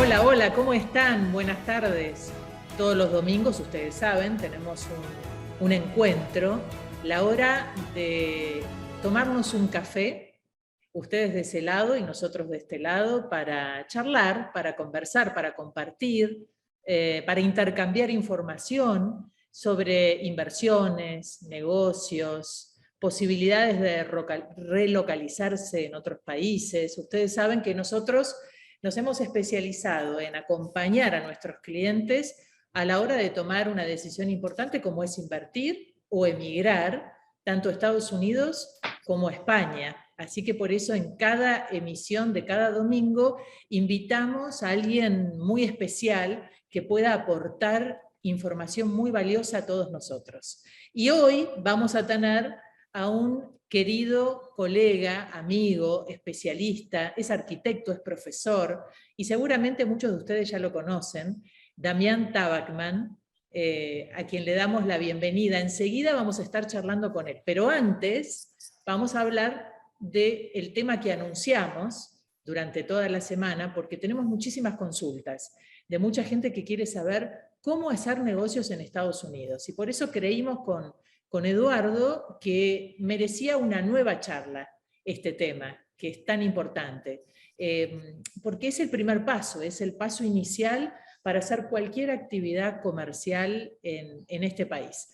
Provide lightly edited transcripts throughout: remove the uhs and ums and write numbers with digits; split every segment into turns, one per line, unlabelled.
Hola, hola, ¿cómo están? Buenas tardes. Todos los domingos, ustedes saben, tenemos un encuentro, la hora de tomarnos un café, ustedes de ese lado y nosotros de este lado, para charlar, para conversar, para compartir, para intercambiar información sobre inversiones, negocios, posibilidades de relocalizarse en otros países. Ustedes saben que nosotros nos hemos especializado en acompañar a nuestros clientes a la hora de tomar una decisión importante como es invertir o emigrar, tanto a Estados Unidos como a España. Así que por eso en cada emisión de cada domingo invitamos a alguien muy especial que pueda aportar información muy valiosa a todos nosotros. Y hoy vamos a tener a un querido colega, amigo, especialista, es arquitecto, es profesor, y seguramente muchos de ustedes ya lo conocen, Damián Tabacman, a quien le damos la bienvenida. Enseguida vamos a estar charlando con él, pero antes vamos a hablar del tema que anunciamos durante toda la semana, porque tenemos muchísimas consultas de mucha gente que quiere saber cómo hacer negocios en Estados Unidos. Y por eso creímos con Eduardo que merecía una nueva charla este tema, que es tan importante, porque es el primer paso, es el paso inicial para hacer cualquier actividad comercial en este país.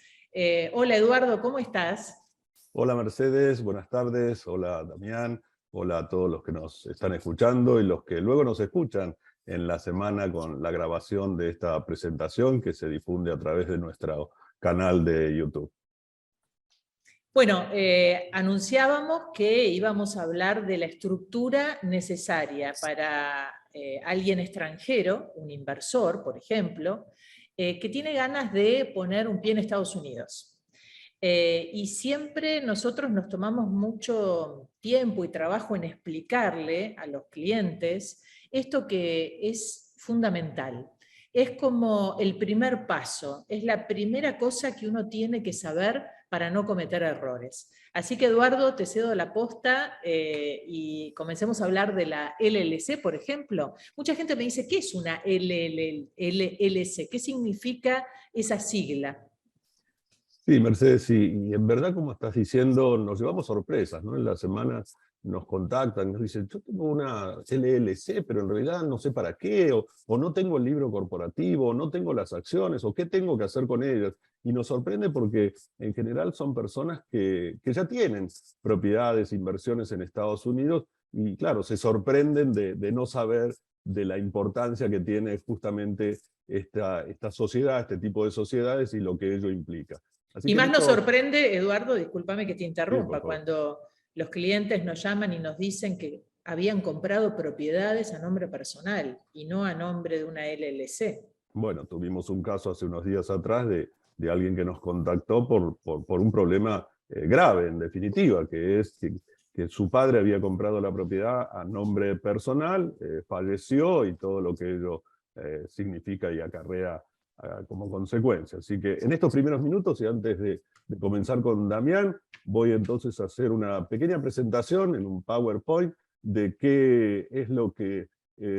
Hola Eduardo, ¿cómo estás?
Hola Mercedes, buenas tardes. Hola Damián. Hola a todos los que nos están escuchando y los que luego nos escuchan en la semana con la grabación de esta presentación que se difunde a través de nuestro canal de YouTube.
Bueno, anunciábamos que íbamos a hablar de la estructura necesaria para alguien extranjero, un inversor, por ejemplo, que tiene ganas de poner un pie en Estados Unidos. Y siempre nosotros nos tomamos mucho tiempo y trabajo en explicarle a los clientes esto que es fundamental. Es como el primer paso, es la primera cosa que uno tiene que saber para no cometer errores. Así que Eduardo, te cedo la posta y comencemos a hablar de la LLC, por ejemplo. Mucha gente me dice, ¿qué es una LLC? ¿Qué significa esa sigla?
Sí, Mercedes, sí, y en verdad, como estás diciendo, nos llevamos sorpresas, ¿no? En las semanas nos contactan, nos dicen, yo tengo una LLC, pero en realidad no sé para qué, o no tengo el libro corporativo, o no tengo las acciones, o qué tengo que hacer con ellas. Y nos sorprende porque en general son personas que ya tienen propiedades, inversiones en Estados Unidos, y claro, se sorprenden de no saber de la importancia que tiene justamente esta sociedad, este tipo de sociedades y lo que ello implica. Así
Y
que en
más nos
esto,
sorprende, Eduardo, discúlpame que te
sí, por
interrumpa,
favor.
cuando los clientes nos llaman y nos dicen que habían comprado propiedades a nombre personal y no a nombre de una LLC.
Bueno, tuvimos un caso hace unos días atrás de alguien que nos contactó por un problema grave, en definitiva, que es que su padre había comprado la propiedad a nombre personal, falleció y todo lo que ello significa y acarrea como consecuencia. Así que en estos primeros minutos y antes de comenzar con Damián, voy entonces a hacer una pequeña presentación en un PowerPoint de qué es lo que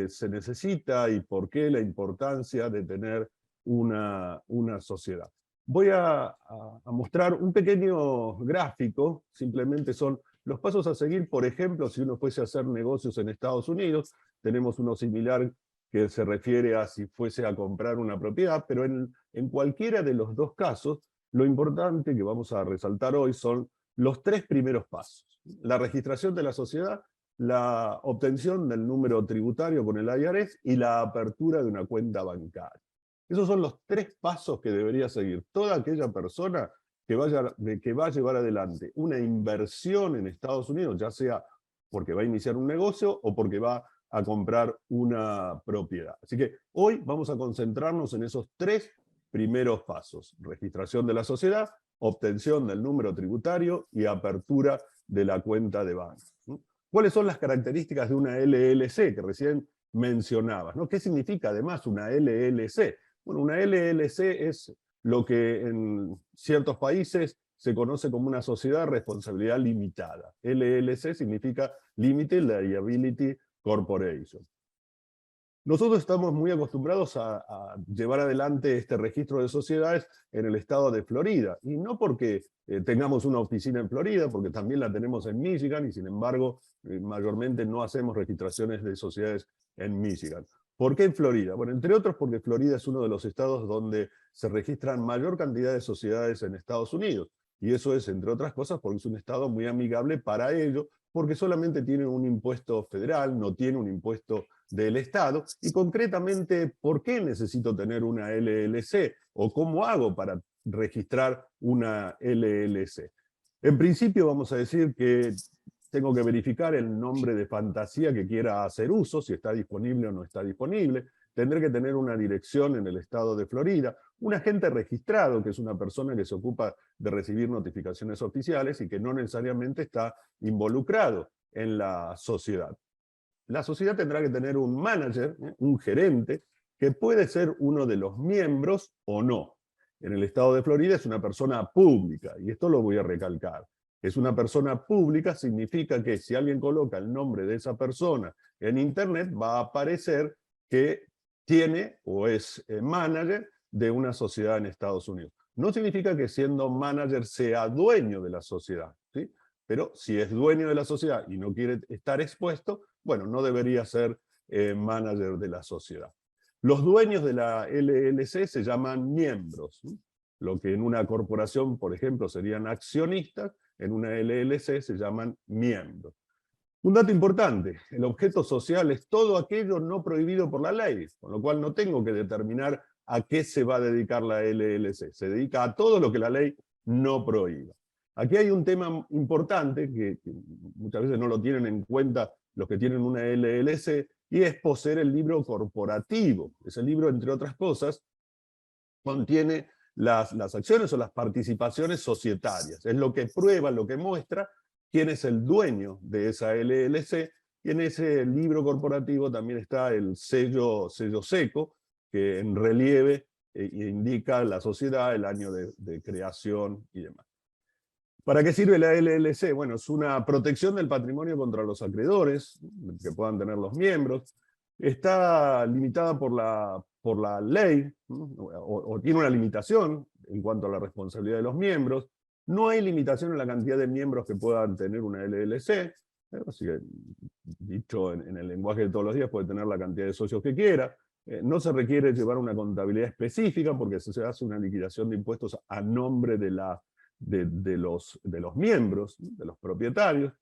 se necesita y por qué la importancia de tener una sociedad. Voy a mostrar un pequeño gráfico, simplemente son los pasos a seguir. Por ejemplo, si uno fuese a hacer negocios en Estados Unidos, tenemos uno similar que se refiere a si fuese a comprar una propiedad, pero en cualquiera de los dos casos, lo importante que vamos a resaltar hoy son los tres primeros pasos. La registración de la sociedad, la obtención del número tributario con el IRS y la apertura de una cuenta bancaria. Esos son los tres pasos que debería seguir toda aquella persona que va a llevar adelante una inversión en Estados Unidos, ya sea porque va a iniciar un negocio o porque va a comprar una propiedad. Así que hoy vamos a concentrarnos en esos tres primeros pasos: registración de la sociedad, obtención del número tributario y apertura de la cuenta de banco. ¿Cuáles son las características de una LLC que recién mencionabas, ¿no? ¿Qué significa además una LLC? Bueno, una LLC es lo que en ciertos países se conoce como una sociedad de responsabilidad limitada. LLC significa Limited Liability Corporation. Nosotros estamos muy acostumbrados a llevar adelante este registro de sociedades en el estado de Florida, y no porque tengamos una oficina en Florida, porque también la tenemos en Michigan, y sin embargo, mayormente no hacemos registraciones de sociedades en Michigan. ¿Por qué en Florida? Bueno, entre otros porque Florida es uno de los estados donde se registran mayor cantidad de sociedades en Estados Unidos, y eso es, entre otras cosas, porque es un estado muy amigable para ello, porque solamente tiene un impuesto federal, no tiene un impuesto del Estado, y concretamente, ¿por qué necesito tener una LLC? ¿O cómo hago para registrar una LLC? En principio vamos a decir que tengo que verificar el nombre de fantasía que quiera hacer uso, si está disponible o no está disponible. Tendré que tener una dirección en el estado de Florida, un agente registrado, que es una persona que se ocupa de recibir notificaciones oficiales y que no necesariamente está involucrado en la sociedad. La sociedad tendrá que tener un manager, un gerente, que puede ser uno de los miembros o no. En el estado de Florida es una persona pública, y esto lo voy a recalcar. Es una persona pública significa que si alguien coloca el nombre de esa persona en internet, va a aparecer que tiene o es manager de una sociedad en Estados Unidos. No significa que siendo manager sea dueño de la sociedad, ¿sí? Pero si es dueño de la sociedad y no quiere estar expuesto, bueno, no debería ser manager de la sociedad. Los dueños de la LLC se llaman miembros, ¿sí? Lo que en una corporación, por ejemplo, serían accionistas, en una LLC se llaman miembros. Un dato importante, el objeto social es todo aquello no prohibido por la ley, con lo cual no tengo que determinar a qué se va a dedicar la LLC. Se dedica a todo lo que la ley no prohíba. Aquí hay un tema importante que muchas veces no lo tienen en cuenta los que tienen una LLC, y es poseer el libro corporativo. Ese libro, entre otras cosas, contiene las acciones o las participaciones societarias. Es lo que prueba, lo que muestra quién es el dueño de esa LLC, y en ese libro corporativo también está el sello seco, que en relieve indica la sociedad, el año de creación y demás. ¿Para qué sirve la LLC? Bueno, es una protección del patrimonio contra los acreedores que puedan tener los miembros. Está limitada por la ley, ¿no? o tiene una limitación en cuanto a la responsabilidad de los miembros. No hay limitación en la cantidad de miembros que puedan tener una LLC. Así que, dicho en el lenguaje de todos los días, puede tener la cantidad de socios que quiera. No se requiere llevar una contabilidad específica porque se hace una liquidación de impuestos a nombre de los miembros, de los propietarios.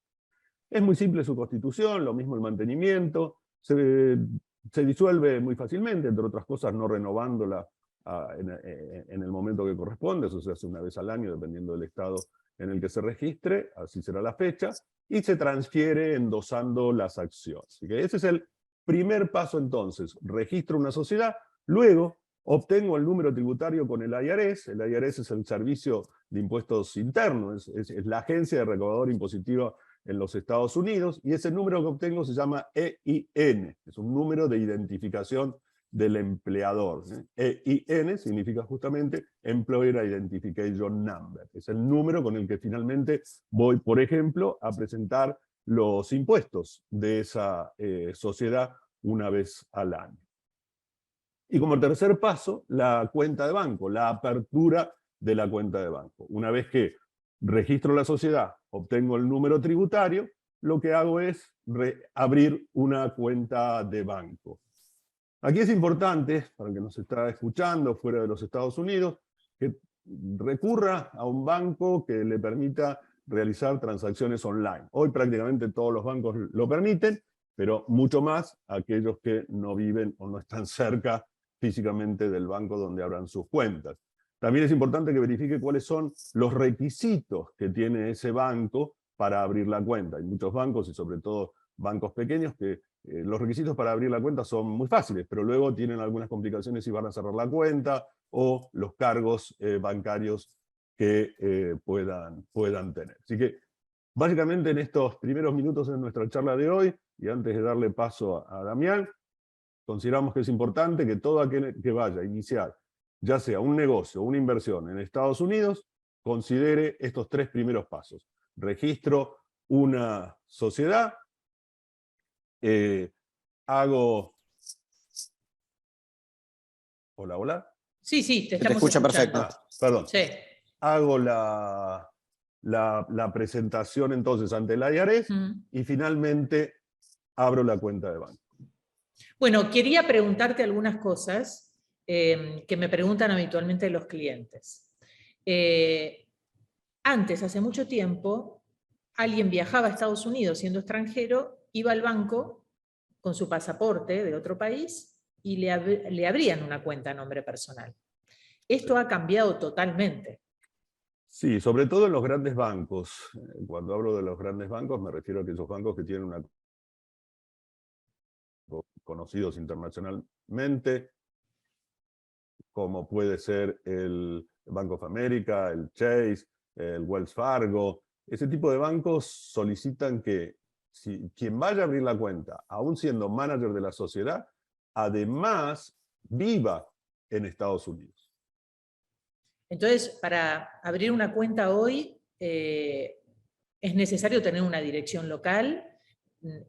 Es muy simple su constitución, lo mismo el mantenimiento, se disuelve muy fácilmente, entre otras cosas no renovándola en el momento que corresponde, eso se hace una vez al año dependiendo del estado en el que se registre, así será la fecha, y se transfiere endosando las acciones. Así que ese es el primer paso entonces, registro una sociedad, luego obtengo el número tributario con el IRS. El IRS es el Servicio de Impuestos Internos, es la agencia de recaudador impositiva en los Estados Unidos, y ese número que obtengo se llama EIN, es un número de identificación del empleador. EIN significa justamente Employer Identification Number, es el número con el que finalmente voy, por ejemplo, a presentar los impuestos de esa sociedad una vez al año. Y como tercer paso, la cuenta de banco, la apertura de la cuenta de banco. Una vez que registro la sociedad, obtengo el número tributario, lo que hago es abrir una cuenta de banco. Aquí es importante, para el que nos está escuchando fuera de los Estados Unidos, que recurra a un banco que le permita realizar transacciones online. Hoy prácticamente todos los bancos lo permiten, pero mucho más aquellos que no viven o no están cerca físicamente del banco donde abran sus cuentas. También es importante que verifique cuáles son los requisitos que tiene ese banco para abrir la cuenta. Hay muchos bancos, y sobre todo bancos pequeños, que los requisitos para abrir la cuenta son muy fáciles, pero luego tienen algunas complicaciones si van a cerrar la cuenta, o los cargos bancarios que puedan tener. Así que, básicamente en estos primeros minutos de nuestra charla de hoy, y antes de darle paso a Damián, consideramos que es importante que todo aquel que vaya a iniciar, ya sea un negocio o una inversión en Estados Unidos, considere estos tres primeros pasos. Registro una sociedad, hago Hola, hola.
Sí, sí, te
Se te
estamos
escucha
escuchando.
perfecto.
Perdón.
Sí.
Hago la presentación entonces ante el IRS
Mm.
y finalmente abro la cuenta de banco.
Bueno, quería preguntarte algunas cosas que me preguntan habitualmente los clientes. Antes, hace mucho tiempo, alguien viajaba a Estados Unidos siendo extranjero, iba al banco con su pasaporte de otro país y le abrían una cuenta a nombre personal. Esto ha cambiado totalmente.
Sí, sobre todo en los grandes bancos. Cuando hablo de los grandes bancos me refiero a aquellos bancos que tienen conocidos internacionalmente, como puede ser el Bank of America, el Chase, el Wells Fargo. Ese tipo de bancos solicitan que quien vaya a abrir la cuenta, aún siendo manager de la sociedad, además viva en Estados Unidos.
Entonces, para abrir una cuenta hoy, es necesario tener una dirección local,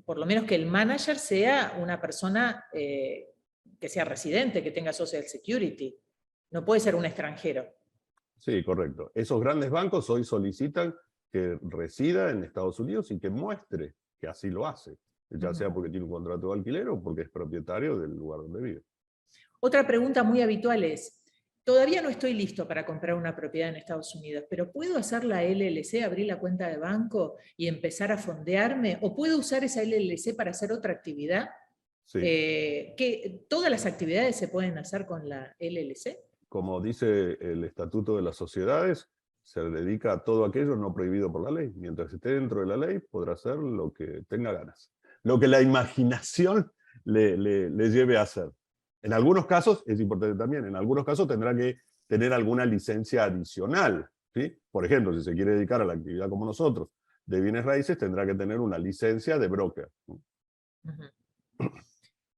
por lo menos que el manager sea una persona que sea residente, que tenga Social Security. No puede ser un extranjero.
Sí, correcto. Esos grandes bancos hoy solicitan que resida en Estados Unidos y que muestre que así lo hace, ya sea porque tiene un contrato de alquiler o porque es propietario del lugar donde vive.
Otra pregunta muy habitual es, todavía no estoy listo para comprar una propiedad en Estados Unidos, pero ¿puedo hacer la LLC, abrir la cuenta de banco y empezar a fondearme? ¿O puedo usar esa LLC para hacer otra actividad?
Sí.
Que ¿todas las actividades se pueden hacer con la LLC?
Como dice el Estatuto de las Sociedades, se dedica a todo aquello no prohibido por la ley. Mientras esté dentro de la ley, podrá hacer lo que tenga ganas. Lo que la imaginación le lleve a hacer. En algunos casos, es importante también, en algunos casos tendrá que tener alguna licencia adicional, ¿sí? Por ejemplo, si se quiere dedicar a la actividad como nosotros, de bienes raíces, tendrá que tener una licencia de broker.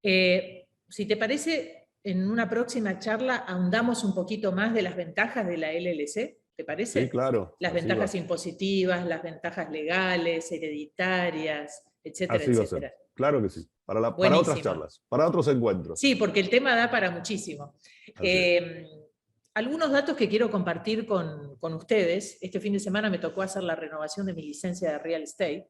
Si te parece, en una próxima charla ahondamos un poquito más de las ventajas de la LLC, ¿te parece?
Sí, claro.
Las ventajas impositivas, las ventajas legales, hereditarias, etcétera,
así va a
etcétera.
ser. Claro que sí. Para otras charlas, para otros encuentros.
Sí, porque el tema da para muchísimo. Algunos datos que quiero compartir con ustedes. Este fin de semana me tocó hacer la renovación de mi licencia de real estate.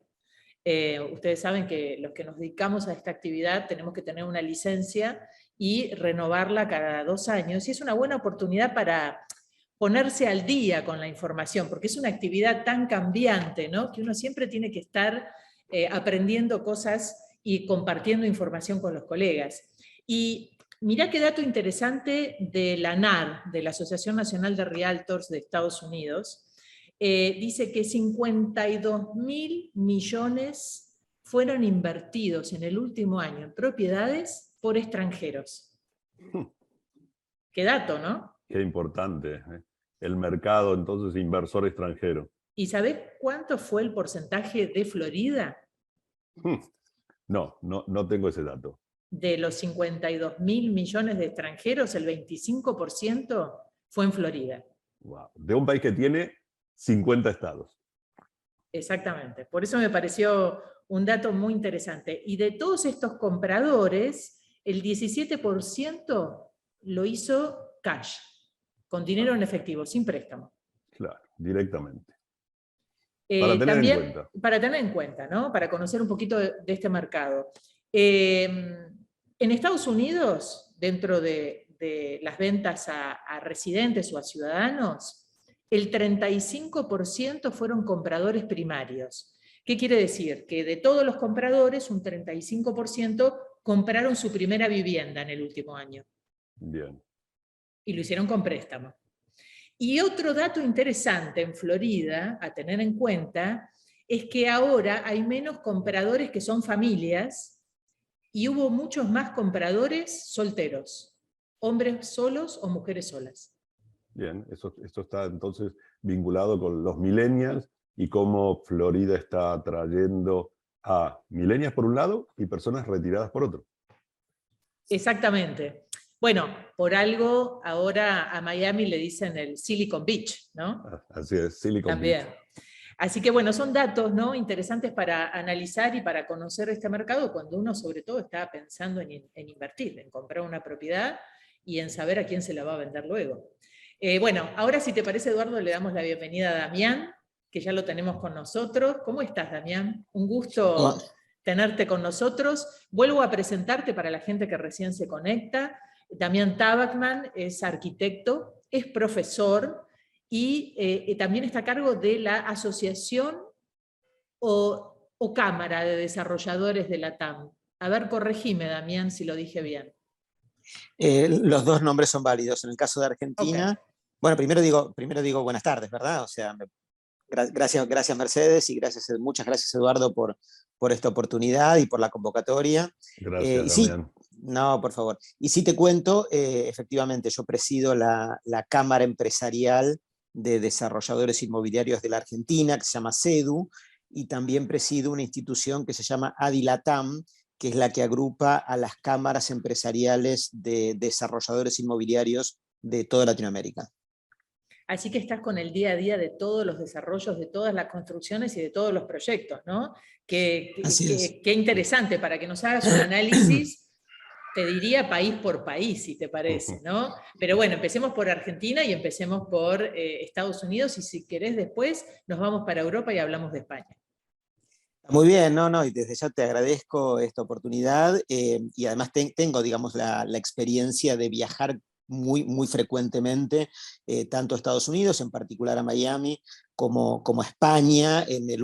Ustedes saben que los que nos dedicamos a esta actividad tenemos que tener una licencia y renovarla cada 2 años. Y es una buena oportunidad para ponerse al día con la información, porque es una actividad tan cambiante, ¿no? Que uno siempre tiene que estar aprendiendo cosas y compartiendo información con los colegas. Y mirá qué dato interesante de la NAR, de la Asociación Nacional de Realtors de Estados Unidos. Dice que 52.000 millones fueron invertidos en el último año en propiedades por extranjeros. Qué dato, ¿no?
Qué importante. El mercado, entonces, inversor extranjero.
¿Y sabés cuánto fue el porcentaje de Florida?
No tengo ese dato.
De los 52.000 millones de extranjeros, el 25% fue en Florida.
Wow. De un país que tiene 50 estados.
Exactamente. Por eso me pareció un dato muy interesante. Y de todos estos compradores, el 17% lo hizo cash, con dinero en efectivo, sin préstamo.
Claro, directamente. Para tener
también,
en cuenta.
Para tener en cuenta, ¿no? Para conocer un poquito de este mercado. En Estados Unidos, dentro de las ventas a residentes o a ciudadanos, el 35% fueron compradores primarios. ¿Qué quiere decir? Que de todos los compradores, un 35% compraron su primera vivienda en el último año.
Bien.
Y lo hicieron con préstamo. Y otro dato interesante en Florida, a tener en cuenta, es que ahora hay menos compradores que son familias y hubo muchos más compradores solteros, hombres solos o mujeres solas.
Bien, esto está entonces vinculado con los millennials y cómo Florida está atrayendo a millennials por un lado y personas retiradas por otro.
Exactamente. Bueno, por algo ahora a Miami le dicen el Silicon Beach, ¿no?
Así es, Silicon
También.
Beach.
Así que bueno, son datos, ¿no?, interesantes para analizar y para conocer este mercado cuando uno sobre todo está pensando en invertir, en comprar una propiedad y en saber a quién se la va a vender luego. Bueno, ahora si te parece, Eduardo, le damos la bienvenida a Damián, que ya lo tenemos con nosotros. ¿Cómo estás, Damián? Un gusto tenerte con nosotros. Vuelvo a presentarte para la gente que recién se conecta. Damián Tabacman es arquitecto, es profesor y también está a cargo de la asociación o cámara de desarrolladores de la TAM. A ver, corregime, Damián, si lo dije bien.
Los dos nombres son válidos. En el caso de Argentina,
Okay.
Bueno, primero digo buenas tardes, ¿verdad? O sea, gracias Mercedes y muchas gracias Eduardo por esta oportunidad y por la convocatoria.
Gracias,
Sí,
Damián.
no, por favor. Y sí te cuento, efectivamente, yo presido la Cámara Empresarial de Desarrolladores Inmobiliarios de la Argentina, que se llama CEDU, y también presido una institución que se llama ADILATAM, que es la que agrupa a las cámaras empresariales de desarrolladores inmobiliarios de toda Latinoamérica.
Así que estás con el día a día de todos los desarrollos, de todas las construcciones y de todos los proyectos, ¿no? Qué interesante, para que nos hagas un análisis, te diría país por país, si te parece, ¿no? Pero bueno, empecemos por Argentina y empecemos por Estados Unidos, y si querés después nos vamos para Europa y hablamos de España.
Muy bien, y desde ya te agradezco esta oportunidad y además tengo, digamos, la experiencia de viajar muy frecuentemente, tanto a Estados Unidos, en particular a Miami, como a España. En el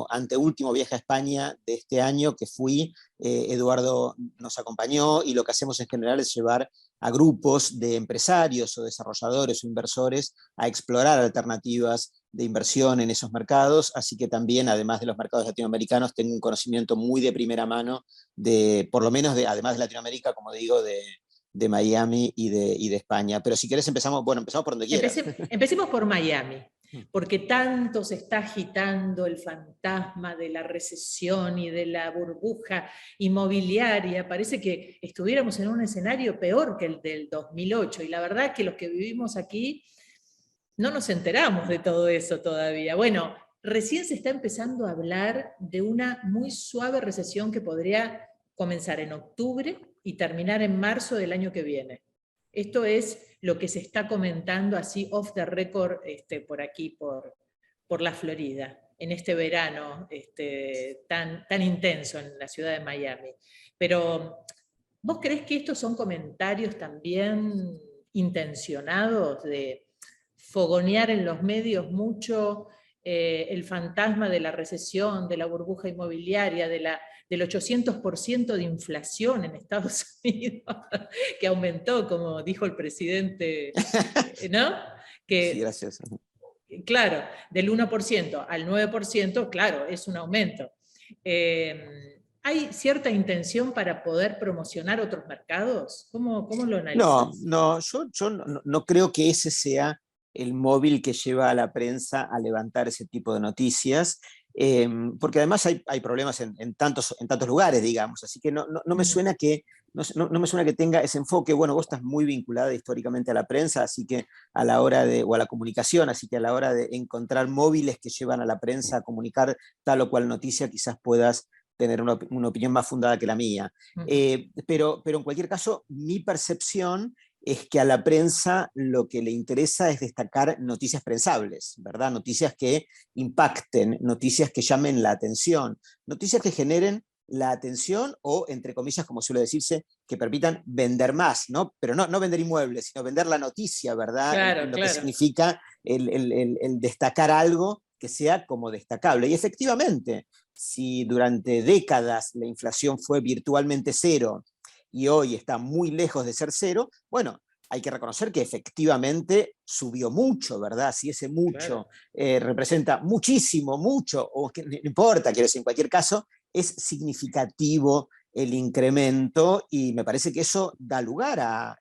anteúltimo viaje a España de este año que fui, Eduardo nos acompañó, y lo que hacemos en general es llevar a grupos de empresarios o desarrolladores o inversores a explorar alternativas de inversión en esos mercados, así que también, además de los mercados latinoamericanos, tengo un conocimiento muy de primera mano, por lo menos además de Latinoamérica, como digo, de Miami y de España. Pero si querés empezamos por donde quieras.
Empecemos por Miami, porque tanto se está agitando el fantasma de la recesión y de la burbuja inmobiliaria. Parece que estuviéramos en un escenario peor que el del 2008, y la verdad es que los que vivimos aquí no nos enteramos de todo eso todavía. Bueno, recién se está empezando a hablar de una muy suave recesión que podría comenzar en octubre y terminar en marzo del año que viene. Esto es lo que se está comentando así off the record por aquí, por la Florida, en este verano tan intenso en la ciudad de Miami. Pero, ¿vos creés que estos son comentarios también intencionados de fogonear en los medios mucho el fantasma de la recesión, de la burbuja inmobiliaria, del 800% de inflación en Estados Unidos, que aumentó, como dijo el presidente, ¿no?
Sí, gracias.
Claro, del 1% al 9%, claro, es un aumento. ¿Hay cierta intención para poder promocionar otros mercados? ¿Cómo lo analizas?
Yo no creo que ese sea el móvil que lleva a la prensa a levantar ese tipo de noticias, porque además hay problemas en tantos lugares, digamos, así que no me suena que tenga ese enfoque. Bueno, vos estás muy vinculada históricamente a la prensa, así que o a la comunicación, así que a la hora de encontrar móviles que llevan a la prensa a comunicar tal o cual noticia, quizás puedas tener una opinión más fundada que la mía. Pero en cualquier caso, mi percepción es que a la prensa lo que le interesa es destacar noticias prensables, ¿verdad? Noticias que impacten, noticias que llamen la atención, noticias que generen la atención o, entre comillas, como suele decirse, que permitan vender más, ¿no? Pero no vender inmuebles, sino vender la noticia, ¿verdad?
Claro,
lo que significa el destacar algo que sea como destacable. Y efectivamente, si durante décadas la inflación fue virtualmente cero y hoy está muy lejos de ser cero, bueno, hay que reconocer que efectivamente subió mucho, ¿verdad? Si ese mucho representa muchísimo, mucho, o que no importa, quiero decir, en cualquier caso, es significativo el incremento, y me parece que eso da lugar a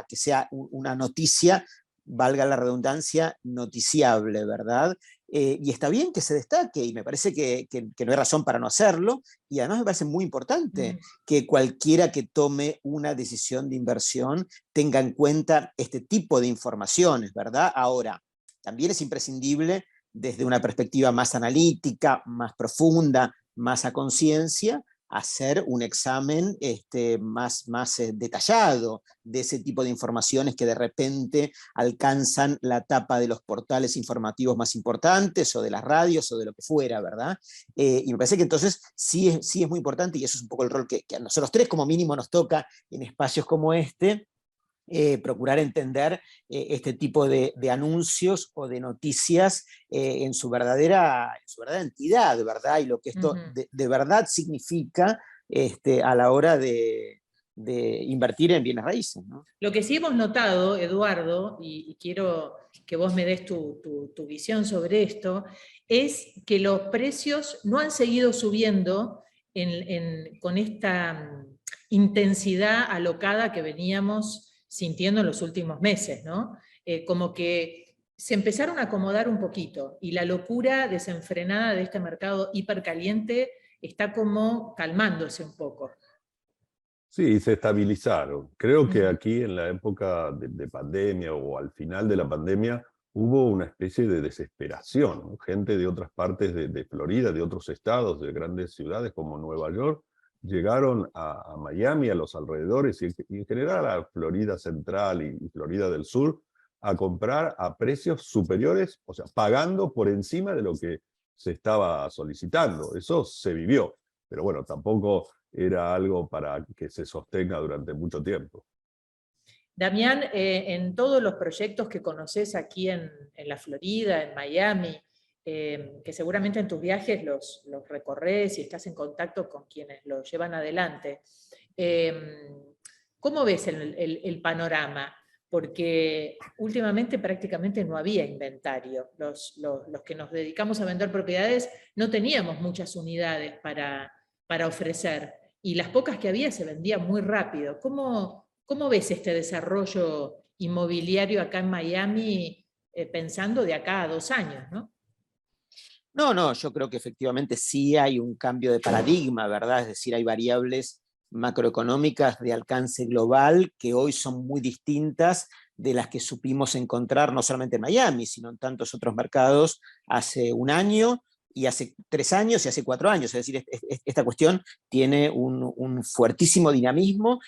que sea una noticia, valga la redundancia, noticiable, ¿verdad? Y está bien que se destaque, y me parece que no hay razón para no hacerlo, y además me parece muy importante que cualquiera que tome una decisión de inversión tenga en cuenta este tipo de informaciones, ¿verdad? Ahora, también es imprescindible, desde una perspectiva más analítica, más profunda, más a conciencia, hacer un examen más detallado de ese tipo de informaciones que de repente alcanzan la tapa de los portales informativos más importantes, o de las radios, o de lo que fuera, ¿verdad? Y me parece que entonces sí es muy importante, y eso es un poco el rol que a nosotros tres como mínimo nos toca en espacios como este, procurar entender este tipo de anuncios o de noticias en su verdadera entidad, ¿verdad? Y lo que esto de verdad significa a la hora de invertir en bienes raíces, ¿no?
Lo que sí hemos notado, Eduardo, y quiero que vos me des tu visión sobre esto, es que los precios no han seguido subiendo con esta intensidad alocada que veníamos sintiendo en los últimos meses, ¿no? Como que se empezaron a acomodar un poquito, y la locura desenfrenada de este mercado hipercaliente está como calmándose un poco.
Sí, se estabilizaron. Creo que aquí en la época de pandemia o al final de la pandemia hubo una especie de desesperación, ¿no? Gente de otras partes de Florida, de otros estados, de grandes ciudades como Nueva York, llegaron a Miami, a los alrededores y en general a Florida Central y Florida del Sur a comprar a precios superiores, o sea, pagando por encima de lo que se estaba solicitando. Eso se vivió, pero bueno, tampoco era algo para que se sostenga durante mucho tiempo.
Damián, en todos los proyectos que conoces aquí en la Florida, en Miami, que seguramente en tus viajes los recorres y estás en contacto con quienes los llevan adelante, ¿cómo ves el panorama? Porque últimamente prácticamente no había inventario. Los que nos dedicamos a vender propiedades no teníamos muchas unidades para ofrecer, y las pocas que había se vendían muy rápido. ¿Cómo ves este desarrollo inmobiliario acá en Miami, pensando de acá a 2 años, ¿no?
No, yo creo que efectivamente sí hay un cambio de paradigma, ¿verdad? Es decir, hay variables macroeconómicas de alcance global que hoy son muy distintas de las que supimos encontrar no solamente en Miami, sino en tantos otros mercados hace un año, y hace 3 años y hace 4 años. Es decir, esta cuestión tiene un fuertísimo dinamismo,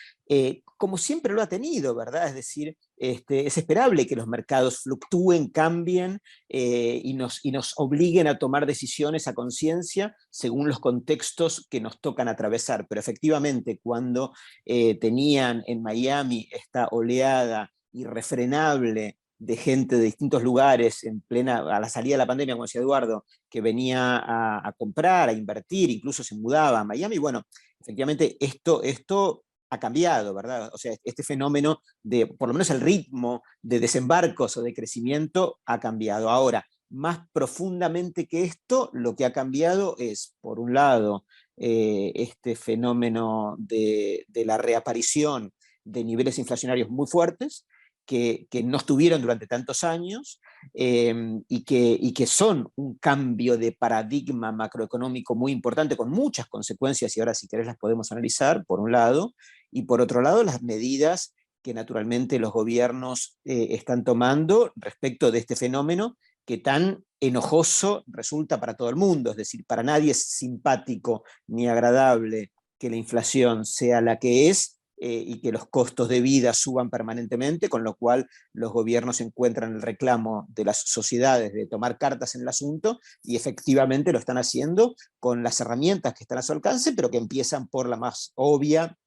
como siempre lo ha tenido, ¿verdad? Es decir, es esperable que los mercados fluctúen, cambien, y nos obliguen a tomar decisiones a conciencia según los contextos que nos tocan atravesar. Pero efectivamente, cuando tenían en Miami esta oleada irrefrenable de gente de distintos lugares a la salida de la pandemia, como decía Eduardo, que venía a comprar, a invertir, incluso se mudaba a Miami, bueno, efectivamente esto ha cambiado, ¿verdad? O sea, este fenómeno de, por lo menos el ritmo de desembarcos o de crecimiento ha cambiado. Ahora, más profundamente que esto, lo que ha cambiado es, por un lado, este fenómeno de la reaparición de niveles inflacionarios muy fuertes, que no estuvieron durante tantos años, y que son un cambio de paradigma macroeconómico muy importante, con muchas consecuencias, y ahora si querés las podemos analizar, por un lado, y por otro lado las medidas que naturalmente los gobiernos están tomando respecto de este fenómeno que tan enojoso resulta para todo el mundo. Es decir, para nadie es simpático ni agradable que la inflación sea la que es, y que los costos de vida suban permanentemente, con lo cual los gobiernos encuentran el reclamo de las sociedades de tomar cartas en el asunto, y efectivamente lo están haciendo con las herramientas que están a su alcance, pero que empiezan por la más obvia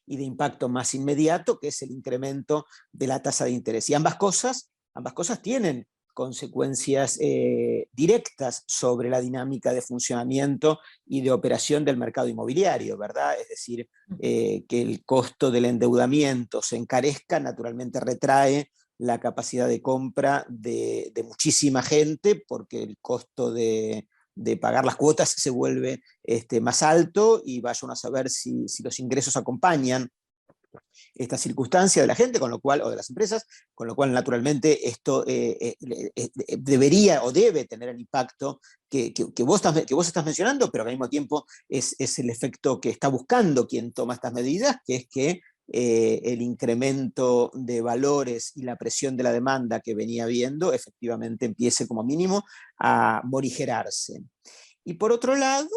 y de impacto más inmediato, que es el incremento de la tasa de interés. Y ambas cosas tienen consecuencias directas sobre la dinámica de funcionamiento y de operación del mercado inmobiliario, ¿verdad? Es decir, que el costo del endeudamiento se encarezca, naturalmente retrae la capacidad de compra de muchísima gente, porque el costo de pagar las cuotas se vuelve más alto, y vaya uno a saber si los ingresos acompañan esta circunstancia de la gente, con lo cual, o de las empresas, con lo cual naturalmente esto debería o debe tener el impacto que vos estás mencionando, pero que al mismo tiempo es el efecto que está buscando quien toma estas medidas, que es que el incremento de valores y la presión de la demanda que venía habiendo efectivamente empiece como mínimo a morigerarse. Y por otro lado,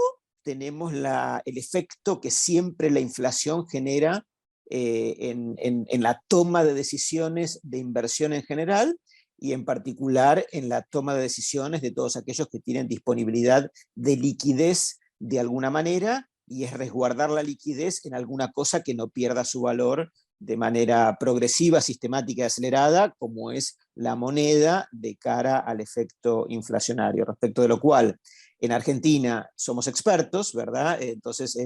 tenemos el efecto que siempre la inflación genera en la toma de decisiones de inversión en general, y en particular en la toma de decisiones de todos aquellos que tienen disponibilidad de liquidez de alguna manera, y es resguardar la liquidez en alguna cosa que no pierda su valor de manera progresiva, sistemática y acelerada, como es la moneda, de cara al efecto inflacionario, respecto de lo cual en Argentina somos expertos, ¿verdad? Entonces,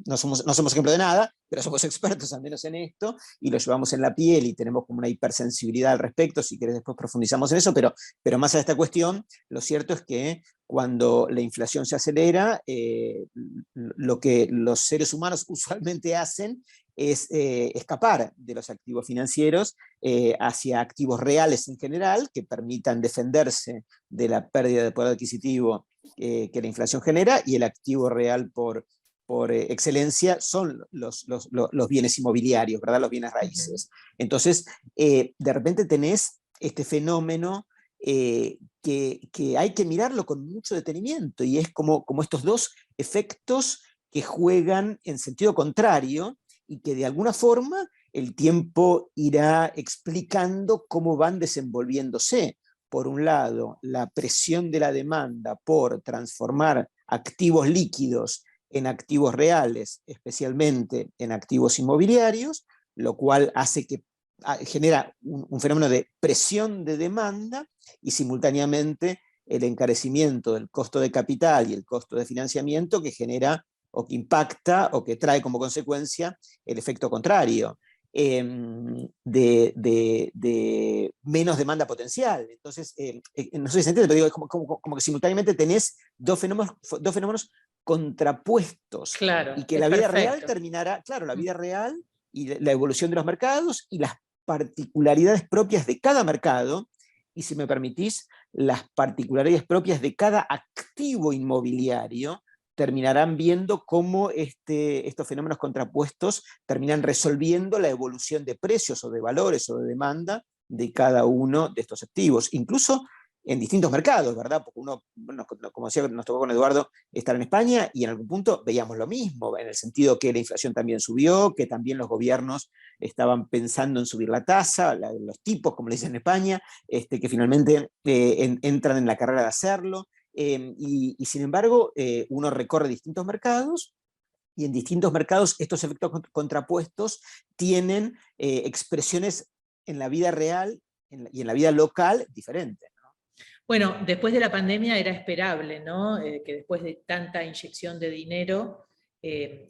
no somos ejemplo de nada, pero somos expertos al menos en esto, y lo llevamos en la piel y tenemos como una hipersensibilidad al respecto. Si querés después profundizamos en eso, pero más allá de esta cuestión, lo cierto es que cuando la inflación se acelera, lo que los seres humanos usualmente hacen es escapar de los activos financieros hacia activos reales en general, que permitan defenderse de la pérdida de poder adquisitivo que la inflación genera, y el activo real por excelencia son los bienes inmobiliarios, ¿verdad? Los bienes raíces. Entonces, de repente tenés este fenómeno que hay que mirarlo con mucho detenimiento, y es como estos dos efectos que juegan en sentido contrario, y que de alguna forma el tiempo irá explicando cómo van desenvolviéndose. Por un lado, la presión de la demanda por transformar activos líquidos en activos reales, especialmente en activos inmobiliarios, lo cual hace que genera un fenómeno de presión de demanda, y simultáneamente el encarecimiento del costo de capital y el costo de financiamiento, que genera o que impacta o que trae como consecuencia el efecto contrario, de menos demanda potencial. Entonces, no sé si se entiende, pero digo, es como que simultáneamente tenés dos fenómenos contrapuestos,
Claro,
y que
es
la vida real
perfecto.
terminará, claro, la vida real y la evolución de los mercados y las particularidades propias de cada mercado, y si me permitís, las particularidades propias de cada activo inmobiliario, terminarán viendo cómo estos fenómenos contrapuestos terminan resolviendo la evolución de precios o de valores o de demanda de cada uno de estos activos, incluso en distintos mercados, ¿verdad? Porque uno, bueno, como decía, nos tocó con Eduardo estar en España, y en algún punto veíamos lo mismo, en el sentido que la inflación también subió, que también los gobiernos estaban pensando en subir la tasa, los tipos, como le dicen en España, que finalmente entran en la carrera de hacerlo. Y sin embargo, uno recorre distintos mercados, y en distintos mercados estos efectos contrapuestos tienen expresiones en la vida real y en la vida local diferentes.
Bueno, después de la pandemia era esperable, ¿no? Que después de tanta inyección de dinero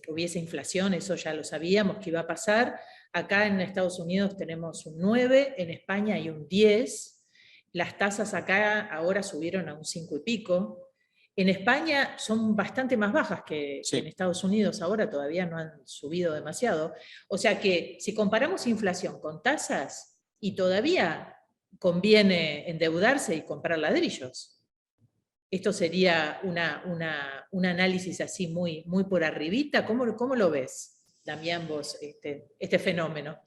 hubiese inflación, eso ya lo sabíamos que iba a pasar. Acá en Estados Unidos tenemos un 9, en España hay un 10, las tasas acá ahora subieron a un 5 y pico. En España son bastante más bajas que en Estados Unidos ahora, todavía no han subido demasiado. O sea que si comparamos inflación con tasas, y todavía conviene endeudarse y comprar ladrillos. Esto sería un análisis así muy, muy por arribita. ¿Cómo lo ves, Damián, vos, este fenómeno?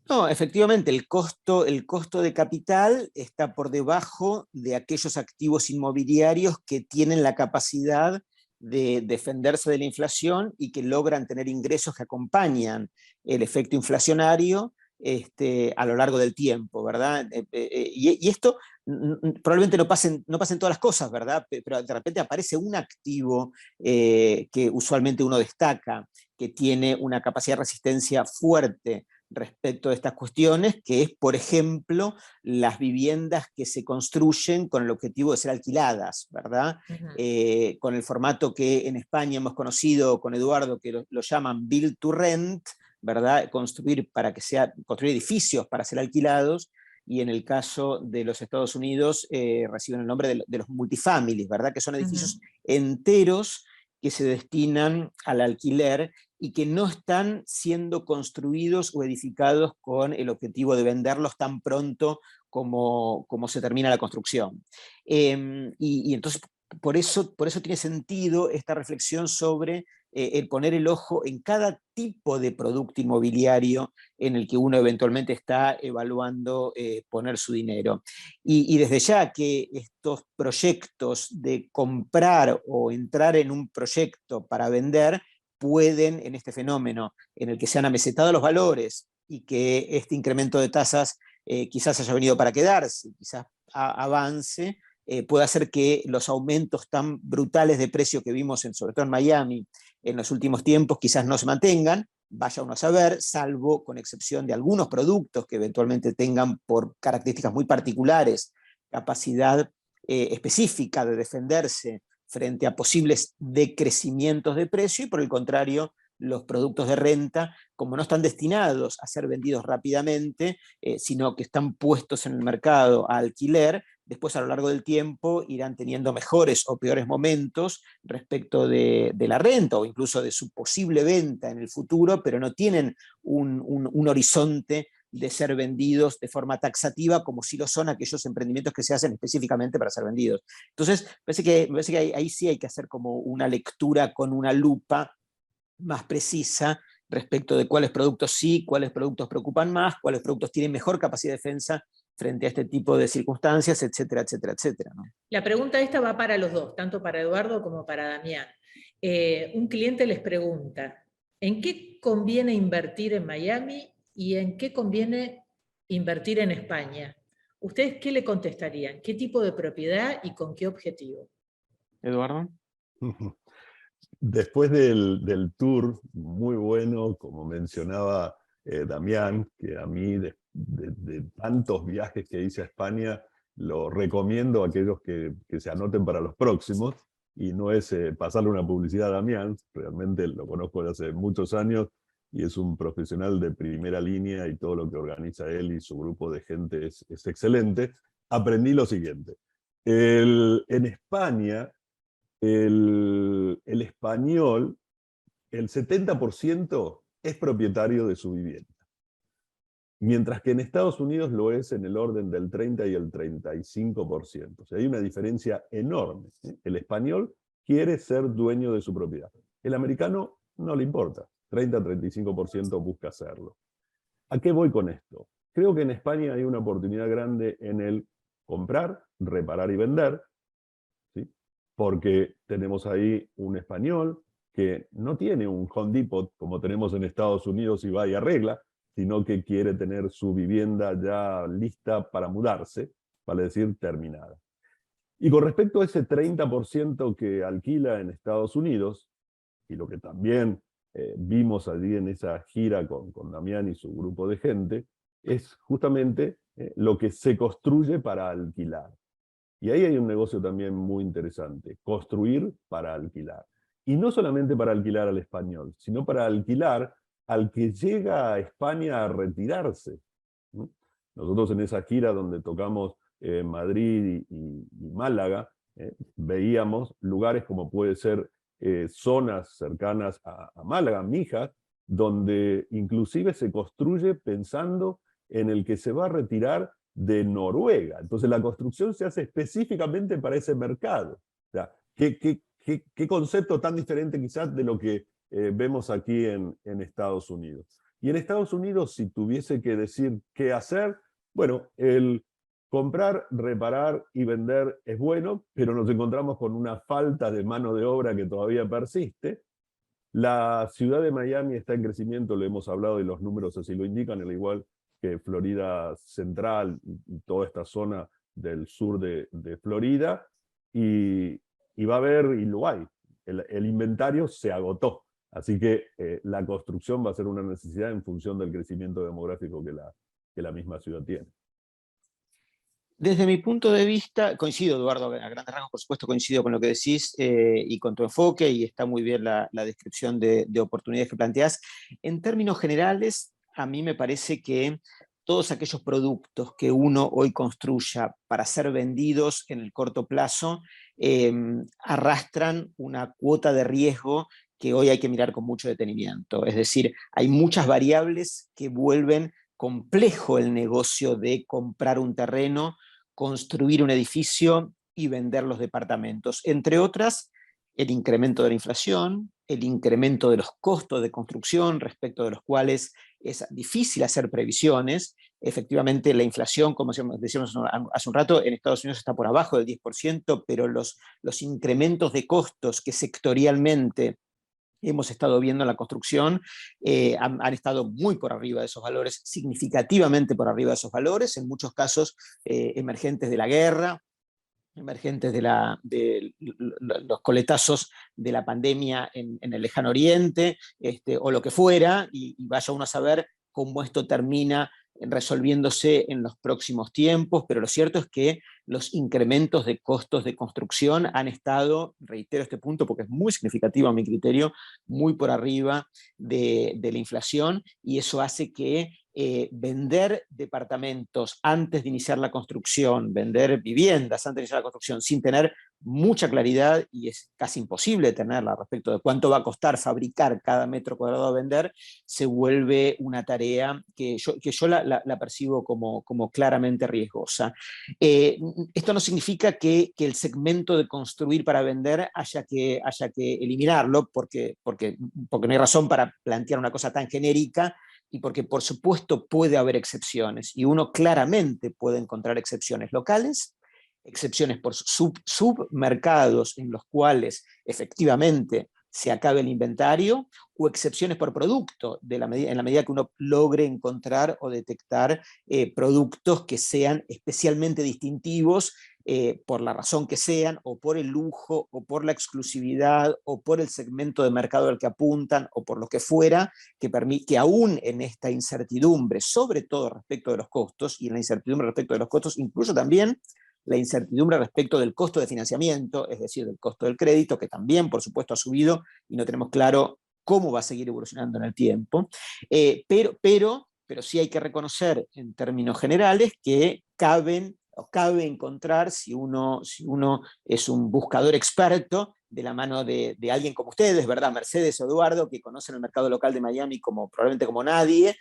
No, efectivamente, el costo de capital está por debajo de aquellos activos inmobiliarios que tienen la capacidad de defenderse de la inflación y que logran tener ingresos que acompañan el efecto inflacionario a lo largo del tiempo, ¿verdad? Y esto probablemente no pasa en todas las cosas, ¿verdad? Pero de repente aparece un activo que usualmente uno destaca, que tiene una capacidad de resistencia fuerte respecto a estas cuestiones, que es, por ejemplo, las viviendas que se construyen con el objetivo de ser alquiladas, ¿verdad? Con el formato que en España hemos conocido con Eduardo, que lo llaman build to rent, ¿verdad? Construir edificios para ser alquilados, y en el caso de los Estados Unidos reciben el nombre de los multifamilies, ¿verdad? Que son edificios enteros que se destinan al alquiler y que no están siendo construidos o edificados con el objetivo de venderlos tan pronto como se termina la construcción. Y entonces, por eso tiene sentido esta reflexión sobre el poner el ojo en cada tipo de producto inmobiliario en el que uno eventualmente está evaluando poner su dinero. Y desde ya que estos proyectos de comprar o entrar en un proyecto para vender pueden, en este fenómeno en el que se han amesetado los valores y que este incremento de tasas quizás haya venido para quedarse, quizás avance, puede hacer que los aumentos tan brutales de precio que vimos, sobre todo en Miami, en los últimos tiempos, quizás no se mantengan, vaya uno a saber, salvo con excepción de algunos productos que eventualmente tengan por características muy particulares capacidad específica de defenderse frente a posibles decrecimientos de precio, y por el contrario, los productos de renta, como no están destinados a ser vendidos rápidamente, sino que están puestos en el mercado a alquiler, después a lo largo del tiempo irán teniendo mejores o peores momentos respecto de la renta o incluso de su posible venta en el futuro, pero no tienen un horizonte de ser vendidos de forma taxativa como sí lo son aquellos emprendimientos que se hacen específicamente para ser vendidos. Entonces, me parece que ahí sí hay que hacer como una lectura con una lupa más precisa respecto de cuáles productos sí, cuáles productos preocupan más, cuáles productos tienen mejor capacidad de defensa frente a este tipo de circunstancias, etcétera, etcétera, etcétera, ¿no?
La pregunta esta va para los dos, tanto para Eduardo como para Damián. Un cliente les pregunta, ¿en qué conviene invertir en Miami y en qué conviene invertir en España? ¿Ustedes qué le contestarían? ¿Qué tipo de propiedad y con qué objetivo?
Eduardo.
Después del tour, muy bueno, como mencionaba Damián, que a mí de tantos viajes que hice a España, lo recomiendo a aquellos que se anoten para los próximos, y no es pasarle una publicidad a Damián, realmente lo conozco desde hace muchos años, y es un profesional de primera línea, y todo lo que organiza él y su grupo de gente es excelente. Aprendí lo siguiente. En España, el español, el 70% es propietario de su vivienda. Mientras que en Estados Unidos lo es en el orden del 30 y el 35%. O sea, hay una diferencia enorme. El español quiere ser dueño de su propiedad. El americano no le importa. 30-35% busca hacerlo. ¿A qué voy con esto? Creo que en España hay una oportunidad grande en el comprar, reparar y vender, ¿sí? Porque tenemos ahí un español que no tiene un Home Depot como tenemos en Estados Unidos y va y arregla, sino que quiere tener su vivienda ya lista para mudarse, vale decir, terminada. Y con respecto a ese 30% que alquila en Estados Unidos, y lo que también vimos allí en esa gira con Damián y su grupo de gente, es justamente lo que se construye para alquilar. Y ahí hay un negocio también muy interesante, construir para alquilar. Y no solamente para alquilar al español, sino para alquilar al que llega a España a retirarse. Nosotros en esa gira donde tocamos Madrid y Málaga, veíamos lugares como puede ser zonas cercanas a Málaga, Mijas, donde inclusive se construye pensando en el que se va a retirar de Noruega. Entonces la construcción se hace específicamente para ese mercado. O sea, ¿qué concepto tan diferente quizás de lo que vemos aquí en Estados Unidos? Y en Estados Unidos, si tuviese que decir qué hacer, bueno, el comprar, reparar y vender es bueno, pero nos encontramos con una falta de mano de obra que todavía persiste. La ciudad de Miami está en crecimiento, lo hemos hablado y los números así lo indican, al igual que Florida Central y toda esta zona del sur de Florida, y va a haber, y lo hay, el inventario se agotó, así que la construcción va a ser una necesidad en función del crecimiento demográfico que la misma ciudad tiene.
Desde mi punto de vista, coincido, Eduardo, a grandes rasgos, por supuesto, coincido con lo que decís y con tu enfoque, y está muy bien la descripción de oportunidades que planteás. En términos generales, a mí me parece que todos aquellos productos que uno hoy construya para ser vendidos en el corto plazo arrastran una cuota de riesgo que hoy hay que mirar con mucho detenimiento. Es decir, hay muchas variables que vuelven complejo el negocio de comprar un terreno, construir un edificio y vender los departamentos. Entre otras, el incremento de la inflación, el incremento de los costos de construcción, respecto de los cuales es difícil hacer previsiones. Efectivamente, la inflación, como decíamos hace un rato, en Estados Unidos está por abajo del 10%, pero los incrementos de costos que sectorialmente hemos estado viendo en la construcción han estado muy por arriba de esos valores, significativamente por arriba de esos valores, en muchos casos emergentes de la guerra, emergentes de los coletazos de la pandemia en el lejano oriente, o lo que fuera, y vaya uno a saber cómo esto termina resolviéndose en los próximos tiempos, pero lo cierto es que los incrementos de costos de construcción han estado, reitero este punto porque es muy significativo a mi criterio, muy por arriba de la inflación, y eso hace que vender departamentos antes de iniciar la construcción, vender viviendas antes de iniciar la construcción sin tener mucha claridad, y es casi imposible tenerla respecto de cuánto va a costar fabricar cada metro cuadrado a vender, se vuelve una tarea que yo la percibo como claramente riesgosa. Esto no significa que el segmento de construir para vender haya que eliminarlo, porque no hay razón para plantear una cosa tan genérica, y porque por supuesto puede haber excepciones, y uno claramente puede encontrar excepciones locales, excepciones por submercados en los cuales efectivamente se acabe el inventario, o excepciones por producto, en la medida que uno logre encontrar o detectar productos que sean especialmente distintivos, por la razón que sean, o por el lujo, o por la exclusividad, o por el segmento de mercado al que apuntan, o por lo que fuera, que aún en esta incertidumbre, sobre todo respecto de los costos, y en la incertidumbre respecto de los costos, incluso también la incertidumbre respecto del costo de financiamiento, es decir, del costo del crédito, que también, por supuesto, ha subido, y no tenemos claro cómo va a seguir evolucionando en el tiempo, pero sí hay que reconocer en términos generales que cabe encontrar, si uno es un buscador experto, de la mano de alguien como ustedes, ¿verdad? Mercedes o Eduardo, que conocen el mercado local de Miami probablemente como nadie,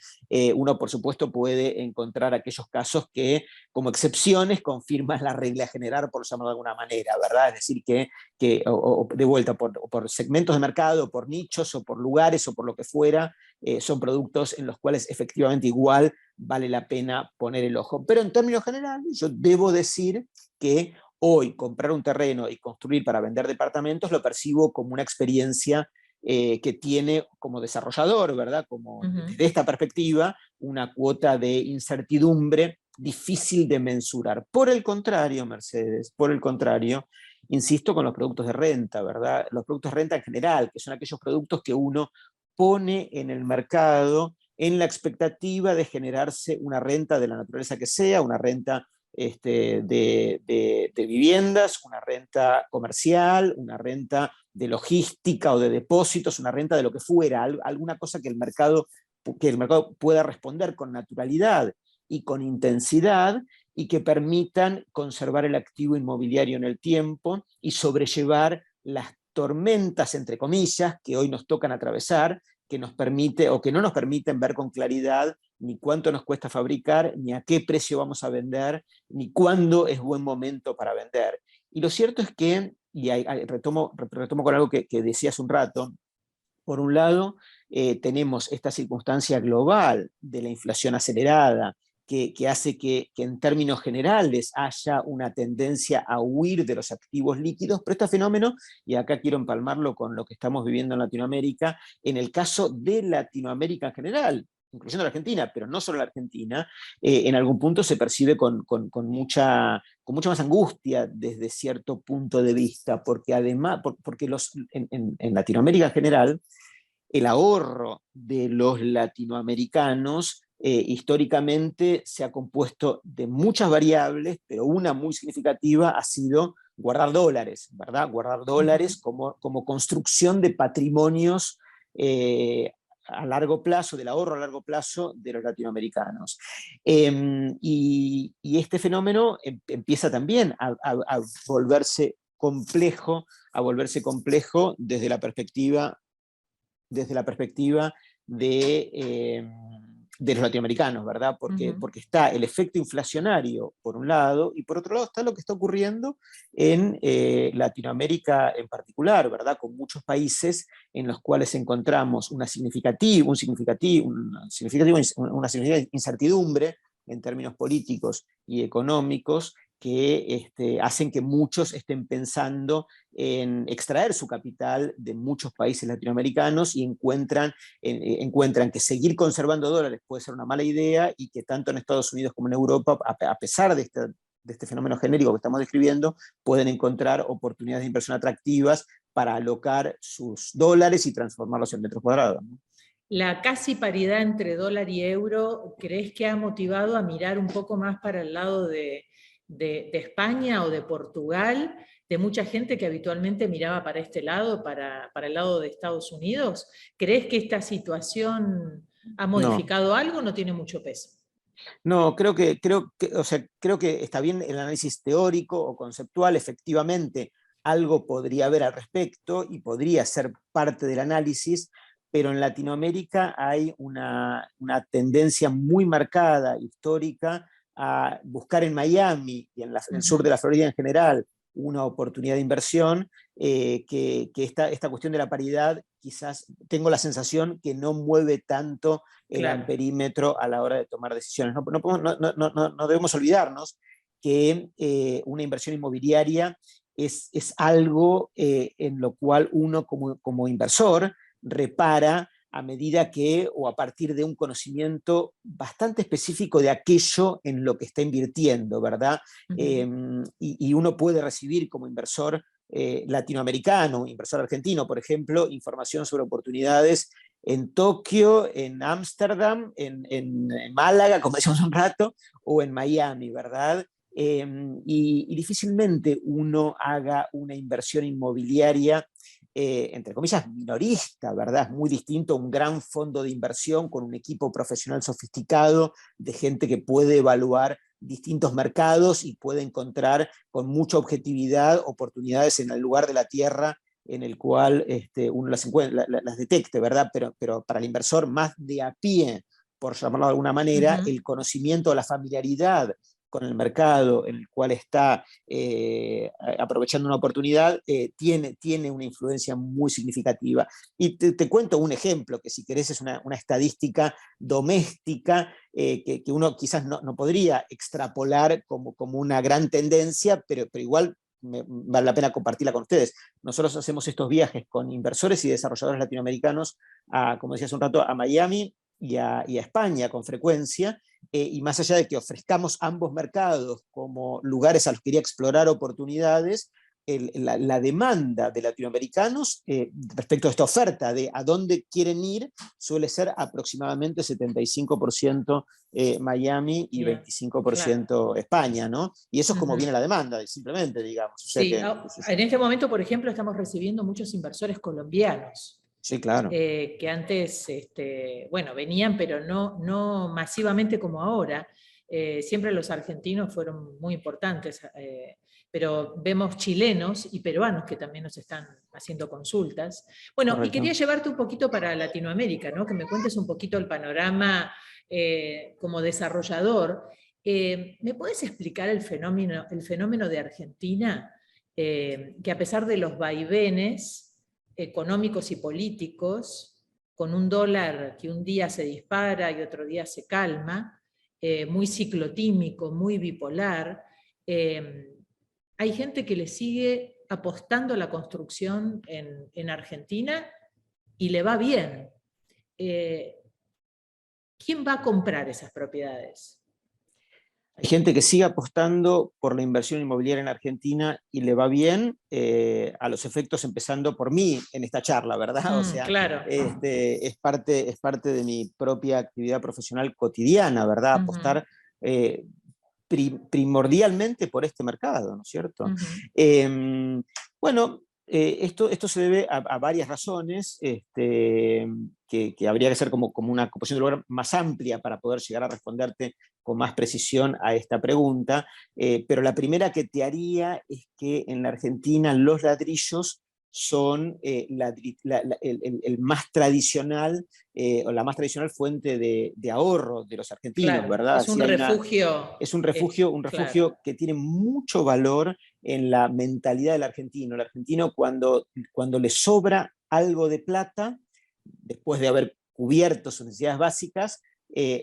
uno por supuesto puede encontrar aquellos casos que como excepciones confirman la regla general, por llamarlo de alguna manera, ¿verdad? Es decir, que de vuelta, por segmentos de mercado, por nichos, o por lugares, o por lo que fuera, son productos en los cuales efectivamente igual vale la pena poner el ojo. Pero en términos generales, yo debo decir que hoy comprar un terreno y construir para vender departamentos lo percibo como una experiencia que tiene como desarrollador, ¿verdad? Como desde esta perspectiva, una cuota de incertidumbre difícil de mensurar. Por el contrario, Mercedes, por el contrario, insisto con los productos de renta, ¿verdad? Los productos de renta en general, que son aquellos productos que uno pone en el mercado en la expectativa de generarse una renta de la naturaleza que sea, una renta de viviendas, una renta comercial, una renta de logística o de depósitos, una renta de lo que fuera, alguna cosa que el mercado pueda responder con naturalidad y con intensidad, y que permitan conservar el activo inmobiliario en el tiempo y sobrellevar las tormentas, entre comillas, que hoy nos tocan atravesar, que nos permite o que no nos permiten ver con claridad ni cuánto nos cuesta fabricar, ni a qué precio vamos a vender, ni cuándo es buen momento para vender. Y lo cierto es que, y retomo con algo que decía hace un rato, por un lado tenemos esta circunstancia global de la inflación acelerada, que hace que en términos generales haya una tendencia a huir de los activos líquidos, pero este fenómeno, y acá quiero empalmarlo con lo que estamos viviendo en Latinoamérica, en el caso de Latinoamérica en general, incluyendo la Argentina, pero no solo la Argentina, en algún punto se percibe con mucha más angustia desde cierto punto de vista, porque además, porque en Latinoamérica en general, el ahorro de los latinoamericanos históricamente se ha compuesto de muchas variables, pero una muy significativa ha sido guardar dólares, ¿verdad? Guardar dólares como construcción de patrimonios a largo plazo, del ahorro a largo plazo de los latinoamericanos. Y este fenómeno empieza también a volverse complejo desde la perspectiva de de los latinoamericanos, ¿verdad? Porque está el efecto inflacionario, por un lado, y por otro lado está lo que está ocurriendo en Latinoamérica en particular, ¿verdad? Con muchos países en los cuales encontramos una significativa incertidumbre en términos políticos y económicos, que hacen que muchos estén pensando en extraer su capital de muchos países latinoamericanos y encuentran que seguir conservando dólares puede ser una mala idea, y que tanto en Estados Unidos como en Europa, a pesar de este fenómeno genérico que estamos describiendo, pueden encontrar oportunidades de inversión atractivas para alocar sus dólares y transformarlos en metros cuadrados, ¿no?
La casi paridad entre dólar y euro, ¿crees que ha motivado a mirar un poco más para el lado de España o de Portugal, de mucha gente que habitualmente miraba para este lado, para el lado de Estados Unidos? ¿Crees que esta situación ha modificado algo o no tiene mucho peso?
No, creo que está bien el análisis teórico o conceptual. Efectivamente, algo podría haber al respecto y podría ser parte del análisis, pero en Latinoamérica hay una tendencia muy marcada, histórica, a buscar en Miami y en el sur de la Florida en general una oportunidad de inversión, que esta cuestión de la paridad, quizás tengo la sensación que no mueve tanto el amperímetro a la hora de tomar decisiones. No debemos olvidarnos que una inversión inmobiliaria es algo en lo cual uno como inversor repara a medida que, o a partir de un conocimiento bastante específico de aquello en lo que está invirtiendo, ¿verdad? Y uno puede recibir como inversor latinoamericano, inversor argentino, por ejemplo, información sobre oportunidades en Tokio, en Ámsterdam, en Málaga, como decíamos un rato, o en Miami, ¿verdad? Y difícilmente uno haga una inversión inmobiliaria entre comillas, minorista, ¿verdad? Es muy distinto a un gran fondo de inversión con un equipo profesional sofisticado, de gente que puede evaluar distintos mercados y puede encontrar con mucha objetividad oportunidades en el lugar de la tierra en el cual uno las detecte, ¿verdad? Pero para el inversor más de a pie, por llamarlo de alguna manera, el conocimiento, la familiaridad con el mercado en el cual está aprovechando una oportunidad, tiene una influencia muy significativa. Y te cuento un ejemplo, que si querés es una estadística doméstica, que uno quizás no podría extrapolar como una gran tendencia, pero igual vale la pena compartirla con ustedes. Nosotros hacemos estos viajes con inversores y desarrolladores latinoamericanos, como decía hace un rato, a Miami y a España con frecuencia, y más allá de que ofrezcamos ambos mercados como lugares a los que iría a explorar oportunidades, la demanda de latinoamericanos respecto a esta oferta de a dónde quieren ir suele ser aproximadamente 75% Miami y 25% España, ¿no? Y eso es como viene la demanda, simplemente, digamos. O sea
sí, en este momento, por ejemplo, estamos recibiendo muchos inversores colombianos.
Sí, claro.
Que antes, bueno, venían, pero no masivamente como ahora. Siempre los argentinos fueron muy importantes, pero vemos chilenos y peruanos que también nos están haciendo consultas. Bueno, correcto. Y quería llevarte un poquito para Latinoamérica, ¿no? Que me cuentes un poquito el panorama como desarrollador. ¿Me puedes explicar el fenómeno de Argentina? Que a pesar de los vaivenes económicos y políticos, con un dólar que un día se dispara y otro día se calma, muy ciclotímico, muy bipolar, hay gente que le sigue apostando a la construcción en Argentina y le va bien. ¿Quién va a comprar esas propiedades?
Hay gente que sigue apostando por la inversión inmobiliaria en Argentina y le va bien, a los efectos empezando por mí en esta charla, ¿verdad? O sea,
claro.
Es parte de mi propia actividad profesional cotidiana, ¿verdad? Apostar primordialmente por este mercado, ¿no es cierto? Bueno, esto se debe a varias razones, que habría que hacer como una composición de lugar más amplia para poder llegar a responderte con más precisión a esta pregunta, pero la primera que te haría es que en la Argentina los ladrillos son el más tradicional, o la más tradicional fuente de ahorro de los argentinos,
Claro,
¿verdad?
es un refugio.
Es un refugio,
Claro.
que tiene mucho valor en la mentalidad del argentino. El argentino, cuando le sobra algo de plata, después de haber cubierto sus necesidades básicas,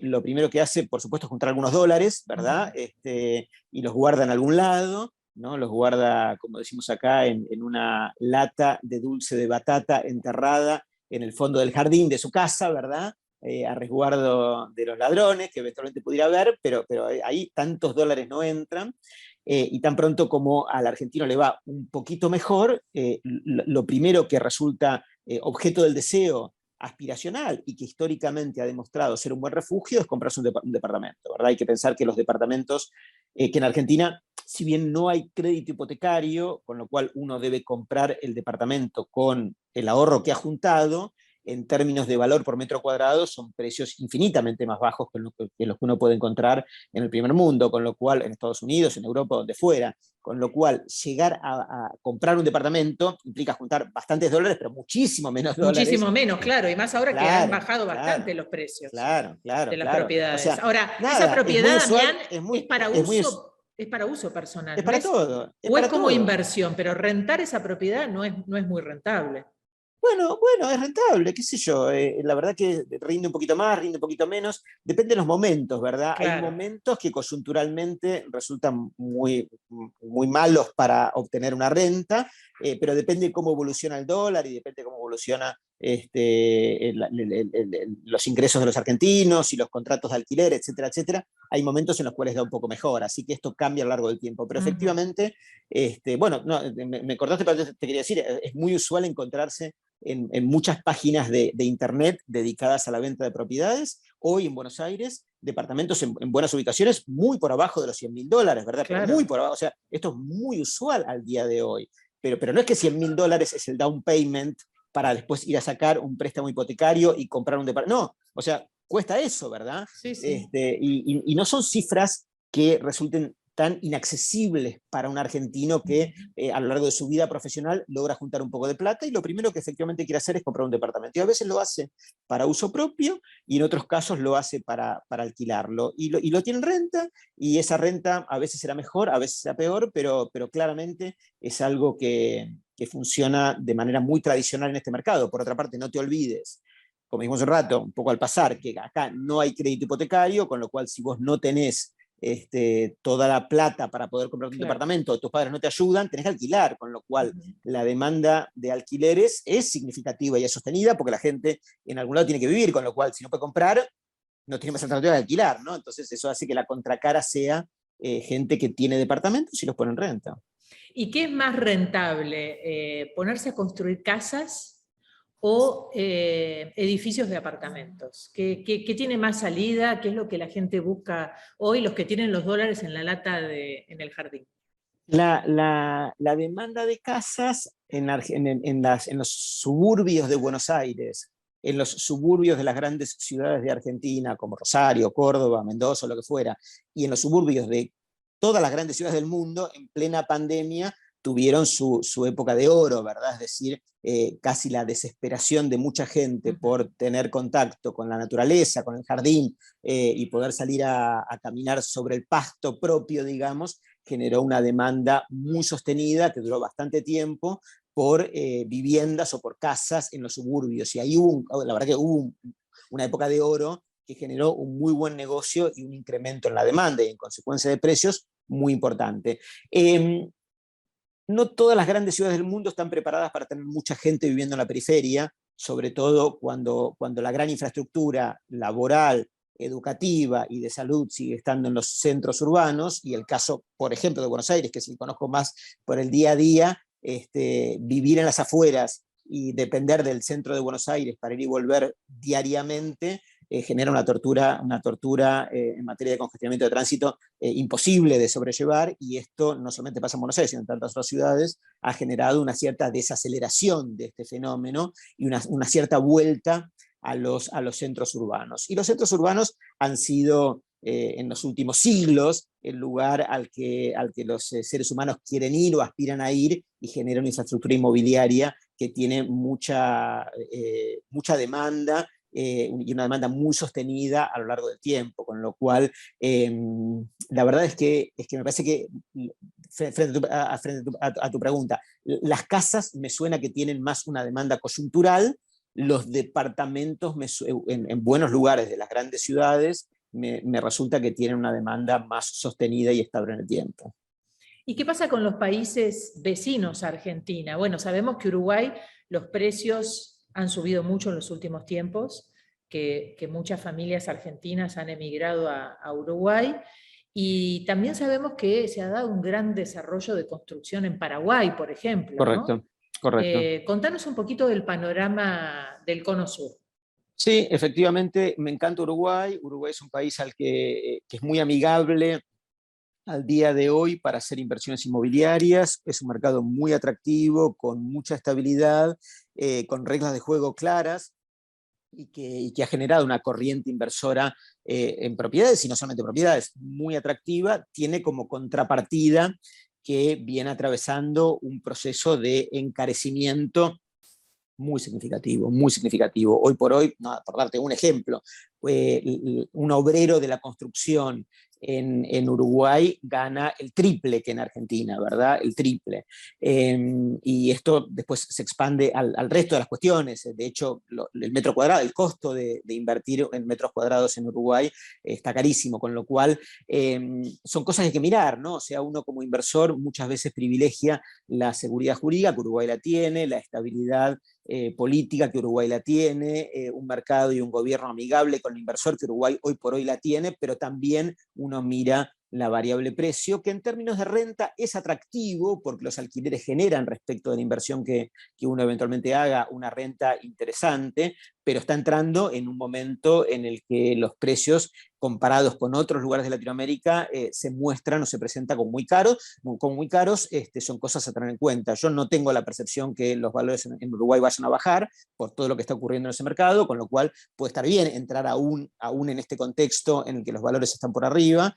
lo primero que hace, por supuesto, es juntar algunos dólares, ¿verdad? Y los guarda en algún lado, ¿no? Los guarda, como decimos acá, en una lata de dulce de batata enterrada en el fondo del jardín de su casa, ¿verdad? A resguardo de los ladrones, que eventualmente pudiera haber, pero ahí tantos dólares no entran. Y tan pronto como al argentino le va un poquito mejor, lo primero que resulta objeto del deseo aspiracional y que históricamente ha demostrado ser un buen refugio es comprarse un departamento, ¿verdad? Hay que pensar que los departamentos, que en Argentina, si bien no hay crédito hipotecario, con lo cual uno debe comprar el departamento con el ahorro que ha juntado, en términos de valor por metro cuadrado son precios infinitamente más bajos que los que uno puede encontrar en el primer mundo, con lo cual en Estados Unidos, en Europa, donde fuera, con lo cual llegar a comprar un departamento implica juntar bastantes dólares, pero muchísimo menos dólares.
Muchísimo menos, claro, y más ahora que han
Claro,
bajado
claro,
bastante los precios
claro,
de
claro,
las
claro. O
propiedades.
sea,
Ahora, esa
nada, es muy
propiedad, Damián,
usual,
es para uso personal,
es
¿no
para
es?
todo, es
O es
para
como
todo.
inversión, pero rentar esa propiedad no es muy rentable.
Bueno, es rentable, qué sé yo. La verdad que rinde un poquito más, rinde un poquito menos. Depende de los momentos, ¿verdad? Hay
Claro.
momentos que coyunturalmente resultan muy malos para obtener una renta, pero depende de cómo evoluciona el dólar y depende de cómo evoluciona los ingresos de los argentinos y los contratos de alquiler, etcétera, etcétera. Hay momentos en los cuales da un poco mejor, así que esto cambia a lo largo del tiempo. Pero efectivamente, bueno, no, me cortaste, pero te quería decir, es muy usual encontrarse en muchas páginas de internet dedicadas a la venta de propiedades, hoy en Buenos Aires, departamentos en buenas ubicaciones, muy por abajo de los $100.000, ¿verdad?
Claro.
Pero muy por abajo, o sea, esto es muy usual al día de hoy. Pero no es que $100.000 es el down payment para después ir a sacar un préstamo hipotecario y comprar un departamento. No, o sea, cuesta eso, ¿verdad?
Sí, sí.
Y no son cifras que resulten tan inaccesibles para un argentino que a lo largo de su vida profesional logra juntar un poco de plata y lo primero que efectivamente quiere hacer es comprar un departamento. Y a veces lo hace para uso propio y en otros casos lo hace para alquilarlo. Y lo tiene en renta y esa renta a veces será mejor, a veces será peor, pero claramente es algo que funciona de manera muy tradicional en este mercado. Por otra parte, no te olvides, como dijimos un rato, un poco al pasar, que acá no hay crédito hipotecario, con lo cual si vos no tenés toda la plata para poder comprar un departamento, tus padres no te ayudan, tenés que alquilar, con lo cual la demanda de alquileres es significativa y es sostenida porque la gente en algún lado tiene que vivir, con lo cual si no puede comprar, no tiene más alternativa de alquilar, ¿no? Entonces eso hace que la contracara sea gente que tiene departamentos y los pone en renta.
¿Y qué es más rentable? ¿Ponerse a construir casas o edificios de apartamentos? ¿Qué tiene más salida? ¿Qué es lo que la gente busca hoy, los que tienen los dólares en la lata en el jardín?
La demanda de casas en los suburbios de Buenos Aires, en los suburbios de las grandes ciudades de Argentina, como Rosario, Córdoba, Mendoza, lo que fuera, y en los suburbios de todas las grandes ciudades del mundo, en plena pandemia, tuvieron su época de oro, ¿verdad? Es decir, casi la desesperación de mucha gente por tener contacto con la naturaleza, con el jardín, y poder salir a caminar sobre el pasto propio, digamos, generó una demanda muy sostenida que duró bastante tiempo por viviendas o por casas en los suburbios. Y ahí la verdad que hubo una época de oro que generó un muy buen negocio y un incremento en la demanda y en consecuencia de precios muy importante. No todas las grandes ciudades del mundo están preparadas para tener mucha gente viviendo en la periferia, sobre todo cuando la gran infraestructura laboral, educativa y de salud sigue estando en los centros urbanos, y el caso, por ejemplo, de Buenos Aires, que sí conozco más por el día a día, vivir en las afueras y depender del centro de Buenos Aires para ir y volver diariamente, genera una tortura en materia de congestionamiento de tránsito imposible de sobrellevar, y esto no solamente pasa en Buenos Aires, sino en tantas otras ciudades, ha generado una cierta desaceleración de este fenómeno y una cierta vuelta a los centros urbanos. Y los centros urbanos han sido en los últimos siglos el lugar al que los seres humanos quieren ir o aspiran a ir, y genera una infraestructura inmobiliaria que tiene mucha demanda, y una demanda muy sostenida a lo largo del tiempo, con lo cual la verdad es que me parece que, frente a tu pregunta, las casas me suena que tienen más una demanda coyuntural. Los departamentos en buenos lugares de las grandes ciudades me resulta que tienen una demanda más sostenida y estable en el tiempo.
¿Y qué pasa con los países vecinos a Argentina? Bueno, sabemos que Uruguay los precios han subido mucho en los últimos tiempos, que muchas familias argentinas han emigrado a Uruguay, y también sabemos que se ha dado un gran desarrollo de construcción en Paraguay, por ejemplo,
Correcto,
¿no?
correcto.
Contanos un poquito del panorama del Cono Sur.
Sí, efectivamente, me encanta Uruguay. Uruguay es un país al que es muy amigable al día de hoy para hacer inversiones inmobiliarias. Es un mercado muy atractivo, con mucha estabilidad, con reglas de juego claras, y que ha generado una corriente inversora en propiedades, y no solamente propiedades, muy atractiva. Tiene como contrapartida que viene atravesando un proceso de encarecimiento muy significativo, muy significativo. Hoy por hoy, no, por darte un ejemplo, un obrero de la construcción en Uruguay gana el triple que en Argentina, ¿verdad? El triple. Y esto después se expande al resto de las cuestiones. De hecho, el metro cuadrado, el costo de invertir en metros cuadrados en Uruguay está carísimo, con lo cual son cosas que hay que mirar, ¿no? O sea, uno como inversor muchas veces privilegia la seguridad jurídica, que Uruguay la tiene, la estabilidad política, que Uruguay la tiene, un mercado y un gobierno amigable con el inversor, que Uruguay hoy por hoy la tiene, pero también uno mira la variable precio, que en términos de renta es atractivo, porque los alquileres generan, respecto de la inversión que uno eventualmente haga, una renta interesante, pero está entrando en un momento en el que los precios, comparados con otros lugares de Latinoamérica, se muestran o se presentan como muy caros. Son cosas a tener en cuenta. Yo no tengo la percepción que los valores en Uruguay vayan a bajar por todo lo que está ocurriendo en ese mercado, con lo cual puede estar bien entrar aún en este contexto en el que los valores están por arriba,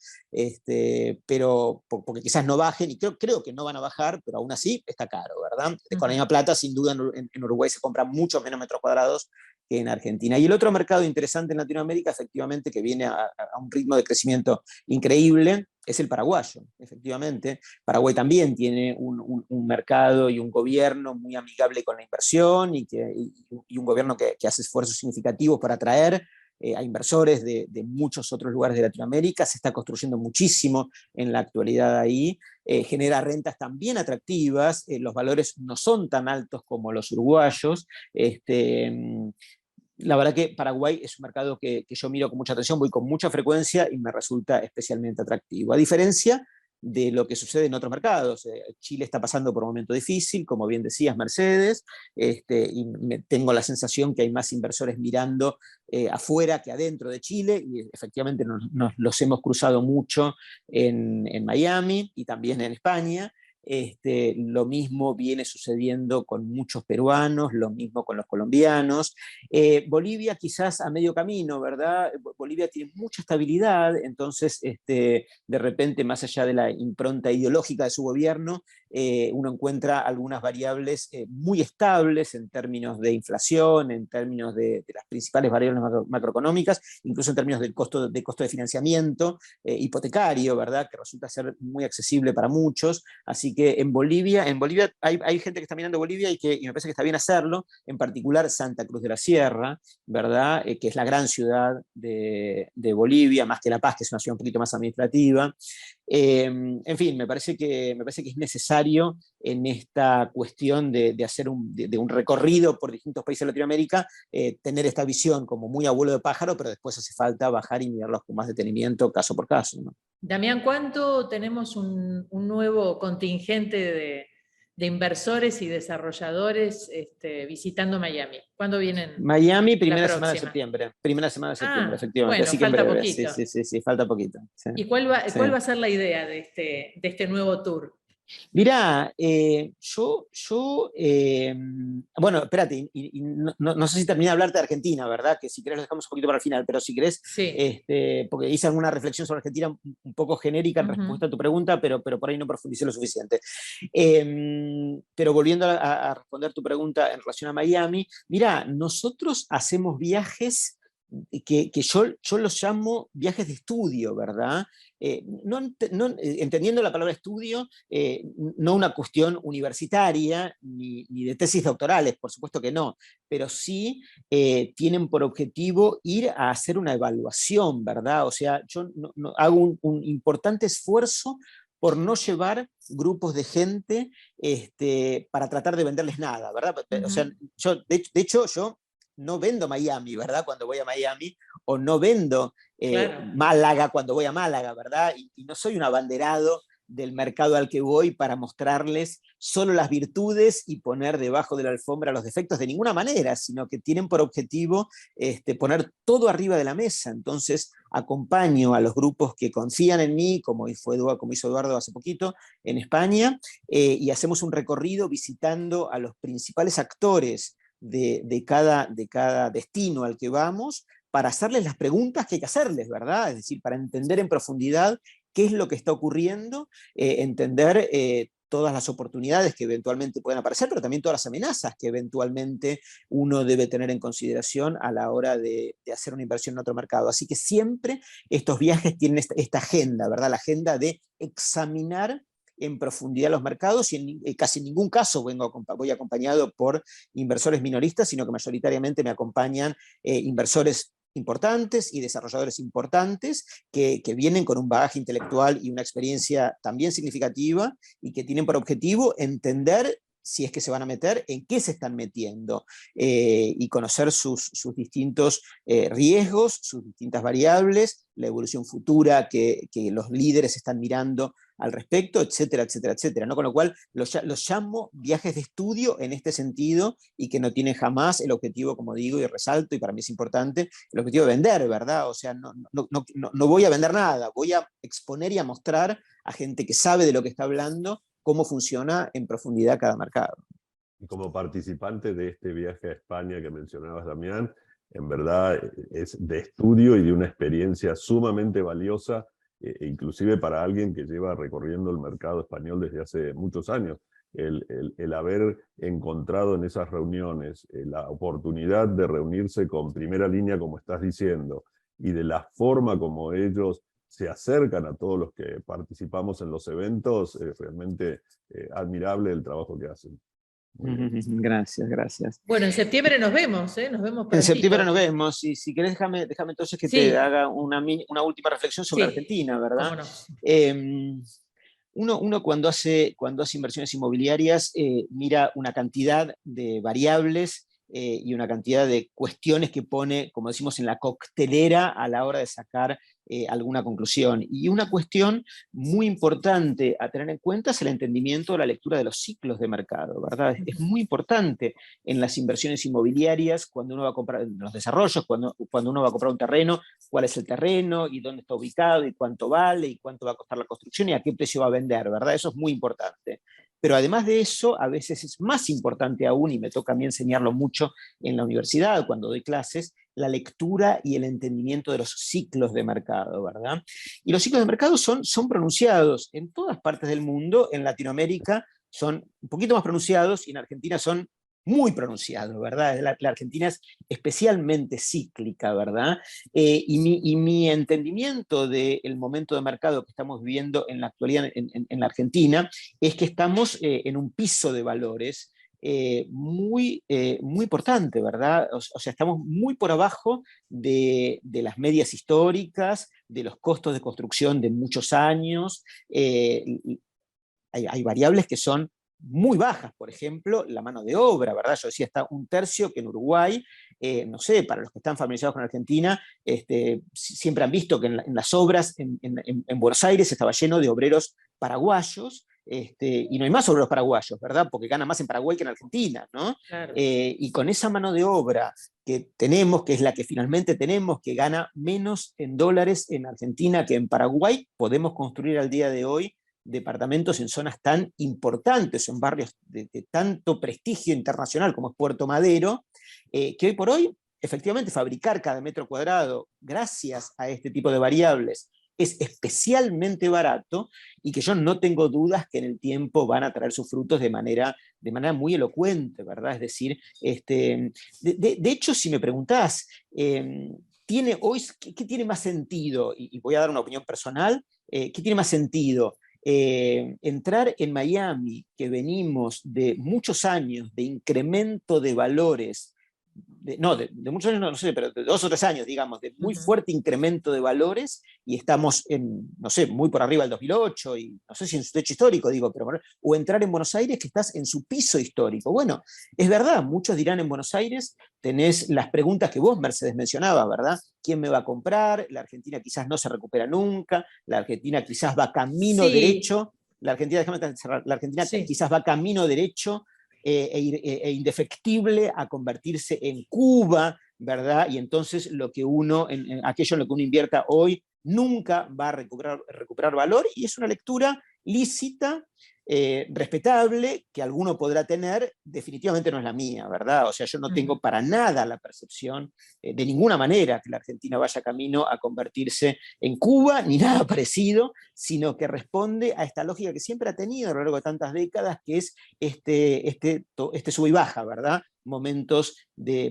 pero porque quizás no bajen, y creo que no van a bajar, pero aún así está caro, ¿verdad? Con la misma plata, sin duda, en Uruguay se compran muchos menos metros cuadrados que en Argentina. Y el otro mercado interesante en Latinoamérica, efectivamente, que viene a un ritmo de crecimiento increíble, es el paraguayo. Efectivamente, Paraguay también tiene un mercado y un gobierno muy amigable con la inversión, y un gobierno que hace esfuerzos significativos para atraer a inversores de muchos otros lugares de Latinoamérica. Se está construyendo muchísimo en la actualidad ahí, genera rentas también atractivas, los valores no son tan altos como los uruguayos. La verdad que Paraguay es un mercado que yo miro con mucha atención, voy con mucha frecuencia y me resulta especialmente atractivo. A diferencia de lo que sucede en otros mercados. Chile está pasando por un momento difícil, como bien decías, Mercedes, y tengo la sensación que hay más inversores mirando afuera que adentro de Chile, y efectivamente nos los hemos cruzado mucho en Miami y también en España. Lo mismo viene sucediendo con muchos peruanos, lo mismo con los colombianos. Bolivia quizás a medio camino, ¿verdad? Bolivia tiene mucha estabilidad, entonces de repente, más allá de la impronta ideológica de su gobierno, uno encuentra algunas variables muy estables en términos de inflación, en términos de las principales variables macroeconómicas, incluso en términos del costo de financiamiento hipotecario, ¿verdad? Que resulta ser muy accesible para muchos. Así que en Bolivia hay gente que está mirando Bolivia y me parece que está bien hacerlo, en particular Santa Cruz de la Sierra, ¿verdad? Que es la gran ciudad de Bolivia, más que La Paz, que es una ciudad un poquito más administrativa. En fin, me parece que es necesario en esta cuestión de hacer un recorrido por distintos países de Latinoamérica, tener esta visión como muy abuelo de pájaro, pero después hace falta bajar y mirarlos con más detenimiento, caso por caso, ¿no?
Damián, ¿cuánto tenemos un nuevo contingente de inversores y desarrolladores visitando Miami? ¿Cuándo vienen?
Miami,
La
primera
próxima.
semana de septiembre. Primera semana de septiembre, efectivamente.
Bueno,
Así que en
falta
breve.
poquito.
Sí, falta poquito. Sí.
¿Y cuál va
Sí.
a ser la idea de este nuevo tour?
Mirá, bueno, espérate, no sé si terminé de hablarte de Argentina, ¿verdad? Que si querés lo dejamos un poquito para el final, pero si querés,
Sí.
porque hice alguna reflexión sobre Argentina un poco genérica en
Ujú.
respuesta a tu pregunta, pero por ahí no profundicé lo suficiente. Pero volviendo a responder tu pregunta en relación a Miami, mirá, nosotros hacemos viajes que yo los llamo viajes de estudio, ¿verdad? Entendiendo la palabra estudio, no una cuestión universitaria ni de tesis doctorales, por supuesto que no, pero sí tienen por objetivo ir a hacer una evaluación, ¿verdad? O sea, yo hago un importante esfuerzo por no llevar grupos de gente para tratar de venderles nada, ¿verdad? O sea,
Ujú.
de hecho, yo no vendo Miami, ¿verdad? Cuando voy a Miami, o no vendo
Claro.
Málaga cuando voy a Málaga, ¿verdad? Y no soy un abanderado del mercado al que voy para mostrarles solo las virtudes y poner debajo de la alfombra los defectos de ninguna manera, sino que tienen por objetivo poner todo arriba de la mesa. Entonces, acompaño a los grupos que confían en mí, como hizo Eduardo hace poquito en España, y hacemos un recorrido visitando a los principales actores de cada destino al que vamos, para hacerles las preguntas que hay que hacerles, ¿verdad? Es decir, para entender en profundidad qué es lo que está ocurriendo, entender todas las oportunidades que eventualmente pueden aparecer, pero también todas las amenazas que eventualmente uno debe tener en consideración a la hora de hacer una inversión en otro mercado. Así que siempre estos viajes tienen esta agenda, ¿verdad? La agenda de examinar en profundidad los mercados, y en casi ningún caso voy acompañado por inversores minoristas, sino que mayoritariamente me acompañan inversores importantes y desarrolladores importantes que vienen con un bagaje intelectual y una experiencia también significativa, y que tienen por objetivo entender, si es que se van a meter, en qué se están metiendo, y conocer sus distintos riesgos, sus distintas variables, la evolución futura que los líderes están mirando al respecto, etcétera, etcétera, etcétera, ¿no? Con lo cual los llamo viajes de estudio en este sentido, y que no tienen jamás el objetivo, como digo y resalto, y para mí es importante, el objetivo de vender, ¿verdad? O sea, no voy a vender nada, voy a exponer y a mostrar a gente que sabe de lo que está hablando cómo funciona en profundidad cada mercado.
Y como participante de este viaje a España que mencionabas, Damián, en verdad es de estudio y de una experiencia sumamente valiosa, inclusive para alguien que lleva recorriendo el mercado español desde hace muchos años. El haber encontrado en esas reuniones la oportunidad de reunirse con primera línea, como estás diciendo, y de la forma como ellos se acercan a todos los que participamos en los eventos, es realmente admirable el trabajo que hacen. Muy bien.
Gracias, gracias.
Bueno, en septiembre nos vemos, ¿eh? Nos vemos
En septiembre
prontito.
nos vemos, y si querés déjame entonces que te
Sí,
haga una última reflexión sobre
sí,
Argentina, ¿verdad?
cómo no.
Eh, uno cuando hace inversiones inmobiliarias mira una cantidad de variables y una cantidad de cuestiones que pone, como decimos, en la coctelera a la hora de sacar alguna conclusión. Y una cuestión muy importante a tener en cuenta es el entendimiento de la lectura de los ciclos de mercado, ¿verdad? Es muy importante en las inversiones inmobiliarias, cuando uno va a comprar, en los desarrollos, cuando uno va a comprar un terreno, cuál es el terreno y dónde está ubicado y cuánto vale y cuánto va a costar la construcción y a qué precio va a vender, ¿verdad? Eso es muy importante. Pero además de eso, a veces es más importante aún, y me toca a mí enseñarlo mucho en la universidad cuando doy clases, la lectura y el entendimiento de los ciclos de mercado, ¿verdad? Y los ciclos de mercado son pronunciados en todas partes del mundo. En Latinoamérica son un poquito más pronunciados, y en Argentina son muy pronunciados, ¿verdad? La Argentina es especialmente cíclica, ¿verdad? Y mi entendimiento del momento de mercado que estamos viviendo en la actualidad en la Argentina es que estamos en un piso de valores muy importante, ¿verdad? O sea, estamos muy por abajo de las medias históricas, de los costos de construcción de muchos años. Hay variables que son muy bajas, por ejemplo, la mano de obra, ¿verdad? Yo decía, está un tercio, que en Uruguay, no sé, para los que están familiarizados con Argentina, siempre han visto que en las obras en Buenos Aires estaba lleno de obreros paraguayos, y no hay más obreros paraguayos, ¿verdad? Porque ganan más en Paraguay que en Argentina, ¿no?
Claro.
Y con esa mano de obra que tenemos, que es la que finalmente tenemos, que gana menos en dólares en Argentina que en Paraguay, podemos construir al día de hoy departamentos en zonas tan importantes, en barrios de tanto prestigio internacional como es Puerto Madero, que hoy por hoy, efectivamente, fabricar cada metro cuadrado, gracias a este tipo de variables, es especialmente barato, y que yo no tengo dudas que en el tiempo van a traer sus frutos de manera muy elocuente, ¿verdad? Es decir, de hecho, si me preguntás, ¿qué tiene más sentido? Y voy a dar una opinión personal, ¿qué tiene más sentido? Entrar en Miami, que venimos de muchos años de incremento de valores, de muchos años, no sé, pero de 2 o 3 años, digamos, de muy fuerte incremento de valores, y estamos no sé, muy por arriba del 2008, y no sé si en su techo histórico, digo, pero, o entrar en Buenos Aires, que estás en su piso histórico. Bueno, es verdad, muchos dirán en Buenos Aires, tenés las preguntas que vos, Mercedes, mencionabas, ¿verdad? ¿Quién me va a comprar? La Argentina quizás no se recupera nunca, la Argentina quizás va camino derecho, la Argentina
Sí.
quizás va camino derecho indefectible a convertirse en Cuba, ¿verdad? Y entonces aquello en lo que uno invierta hoy nunca va a recuperar valor, y es una lectura lícita, respetable, que alguno podrá tener. Definitivamente no es la mía, ¿verdad? O sea, yo no tengo para nada la percepción, de ninguna manera, que la Argentina vaya camino a convertirse en Cuba, ni nada parecido, sino que responde a esta lógica que siempre ha tenido a lo largo de tantas décadas, que es este sube y baja, ¿verdad? Momentos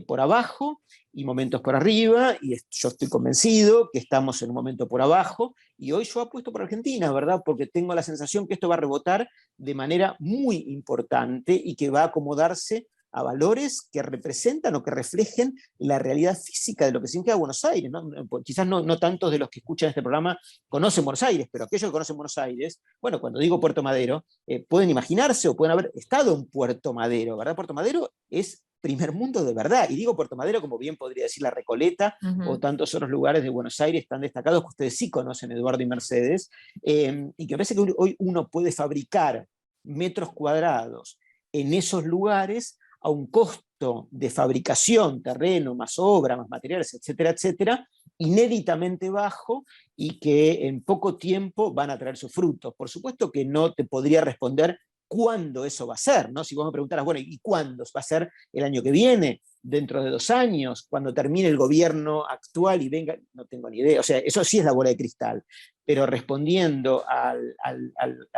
por abajo y momentos por arriba, y yo estoy convencido que estamos en un momento por abajo, y hoy yo apuesto por Argentina, ¿verdad? Porque tengo la sensación que esto va a rebotar de manera muy importante, y que va a acomodarse a valores que representan o que reflejen la realidad física de lo que significa Buenos Aires, ¿no? Quizás no tantos de los que escuchan este programa conocen Buenos Aires, pero aquellos que conocen Buenos Aires, bueno, cuando digo Puerto Madero, pueden imaginarse o pueden haber estado en Puerto Madero, ¿verdad? Puerto Madero es primer mundo de verdad, y digo Puerto Madero como bien podría decir La Recoleta, o tantos otros lugares de Buenos Aires tan destacados que ustedes sí conocen, Eduardo y Mercedes, y que me parece que hoy uno puede fabricar metros cuadrados en esos lugares a un costo de fabricación, terreno, más obra, más materiales, etcétera, etcétera, inéditamente bajo, y que en poco tiempo van a traer sus frutos. Por supuesto que no te podría responder cuándo eso va a ser, ¿no? Si vos me preguntaras, bueno, ¿y cuándo? ¿Va a ser el año que viene? ¿Dentro de 2 años? ¿Cuando termine el gobierno actual y venga? No tengo ni idea. O sea, eso sí es la bola de cristal. Pero respondiendo a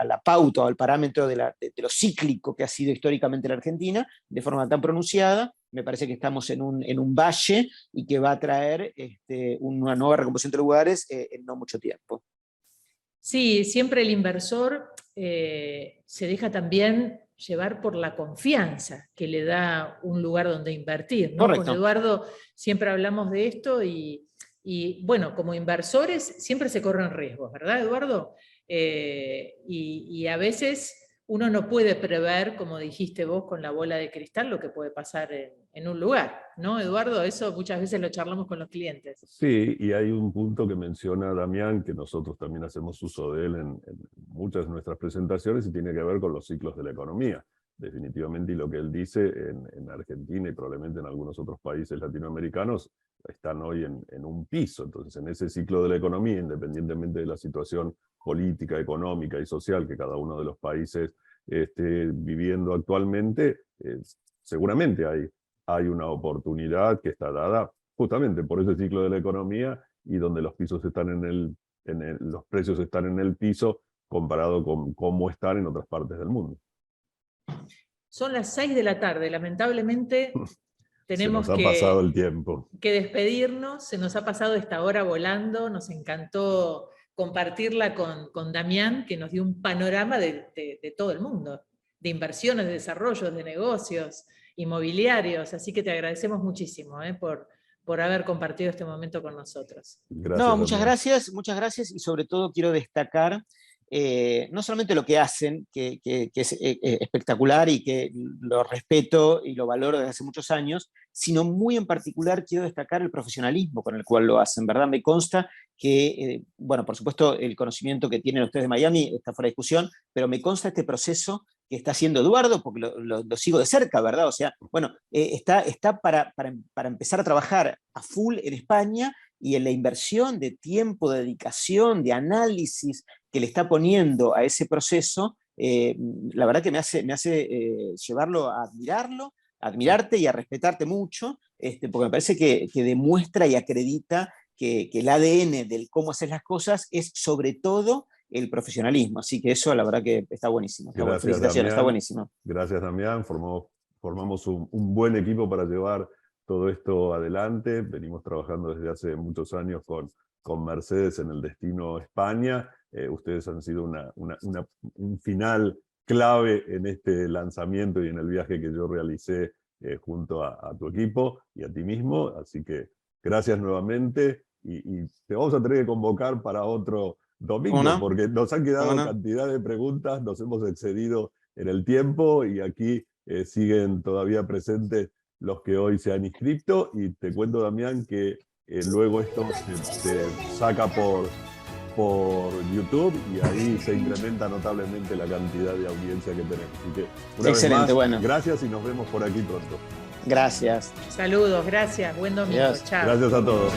la pauta o al parámetro de lo cíclico que ha sido históricamente la Argentina, de forma tan pronunciada, me parece que estamos en un valle, y que va a traer una nueva recomposición de lugares en no mucho tiempo.
Sí, siempre el inversor se deja también llevar por la confianza que le da un lugar donde invertir, ¿no?
Correcto.
Con Eduardo siempre hablamos de esto, y bueno, como inversores siempre se corren riesgos, ¿verdad, Eduardo? Y a veces uno no puede prever, como dijiste vos, con la bola de cristal, lo que puede pasar en un lugar, ¿no, Eduardo? Eso muchas veces lo charlamos con los clientes.
Sí, y hay un punto que menciona Damián, que nosotros también hacemos uso de él en muchas de nuestras presentaciones, y tiene que ver con los ciclos de la economía. Definitivamente, y lo que él dice, en Argentina y probablemente en algunos otros países latinoamericanos, están hoy en un piso. Entonces, en ese ciclo de la economía, independientemente de la situación política, económica y social que cada uno de los países esté viviendo actualmente, seguramente hay una oportunidad que está dada justamente por ese ciclo de la economía, y donde los pisos están los precios están en el piso comparado con cómo están en otras partes del mundo.
Son las 6 de la tarde, lamentablemente tenemos
se nos ha pasado el tiempo.
Que despedirnos, se nos ha pasado esta hora volando, nos encantó compartirla con Damián, que nos dio un panorama de todo el mundo, de inversiones, de desarrollos, de negocios, inmobiliarios, así que te agradecemos muchísimo por haber compartido este momento con nosotros.
Gracias,
no, muchas gracias, y sobre todo quiero destacar no solamente lo que hacen, que es espectacular y que lo respeto y lo valoro desde hace muchos años, sino muy en particular quiero destacar el profesionalismo con el cual lo hacen, ¿verdad? Me consta que, bueno, por supuesto el conocimiento que tienen ustedes de Miami está fuera de discusión, pero me consta este proceso que está haciendo Eduardo, porque lo sigo de cerca, ¿verdad? O sea, bueno, está para empezar a trabajar a full en España, y en la inversión de tiempo, de dedicación, de análisis que le está poniendo a ese proceso, la verdad que me hace llevarlo a admirarlo, a admirarte y a respetarte mucho, porque me parece que demuestra y acredita que el ADN del cómo hacer las cosas es sobre todo el profesionalismo. Así que eso la verdad que está buenísimo.
Gracias,
felicitaciones,
Damián.
está buenísimo.
Gracias, Damián. Formamos un buen equipo para llevar todo esto adelante. Venimos trabajando desde hace muchos años con Mercedes en el destino España. Ustedes han sido un final clave en este lanzamiento y en el viaje que yo realicé junto a tu equipo y a ti mismo. Así que gracias nuevamente y te vamos a tener que convocar para otro domingo,
¿No?
porque nos han quedado
¿No?
cantidad de preguntas, nos hemos excedido en el tiempo y aquí siguen todavía presentes los que hoy se han inscrito, y te cuento, Damián, que luego esto se saca por YouTube y ahí se incrementa notablemente la cantidad de audiencia que tenemos. Así que, una
excelente,
vez más,
bueno.
Gracias y nos vemos por aquí pronto.
Gracias.
Saludos, gracias, buen domingo,
Adiós.
chao.
Gracias a todos.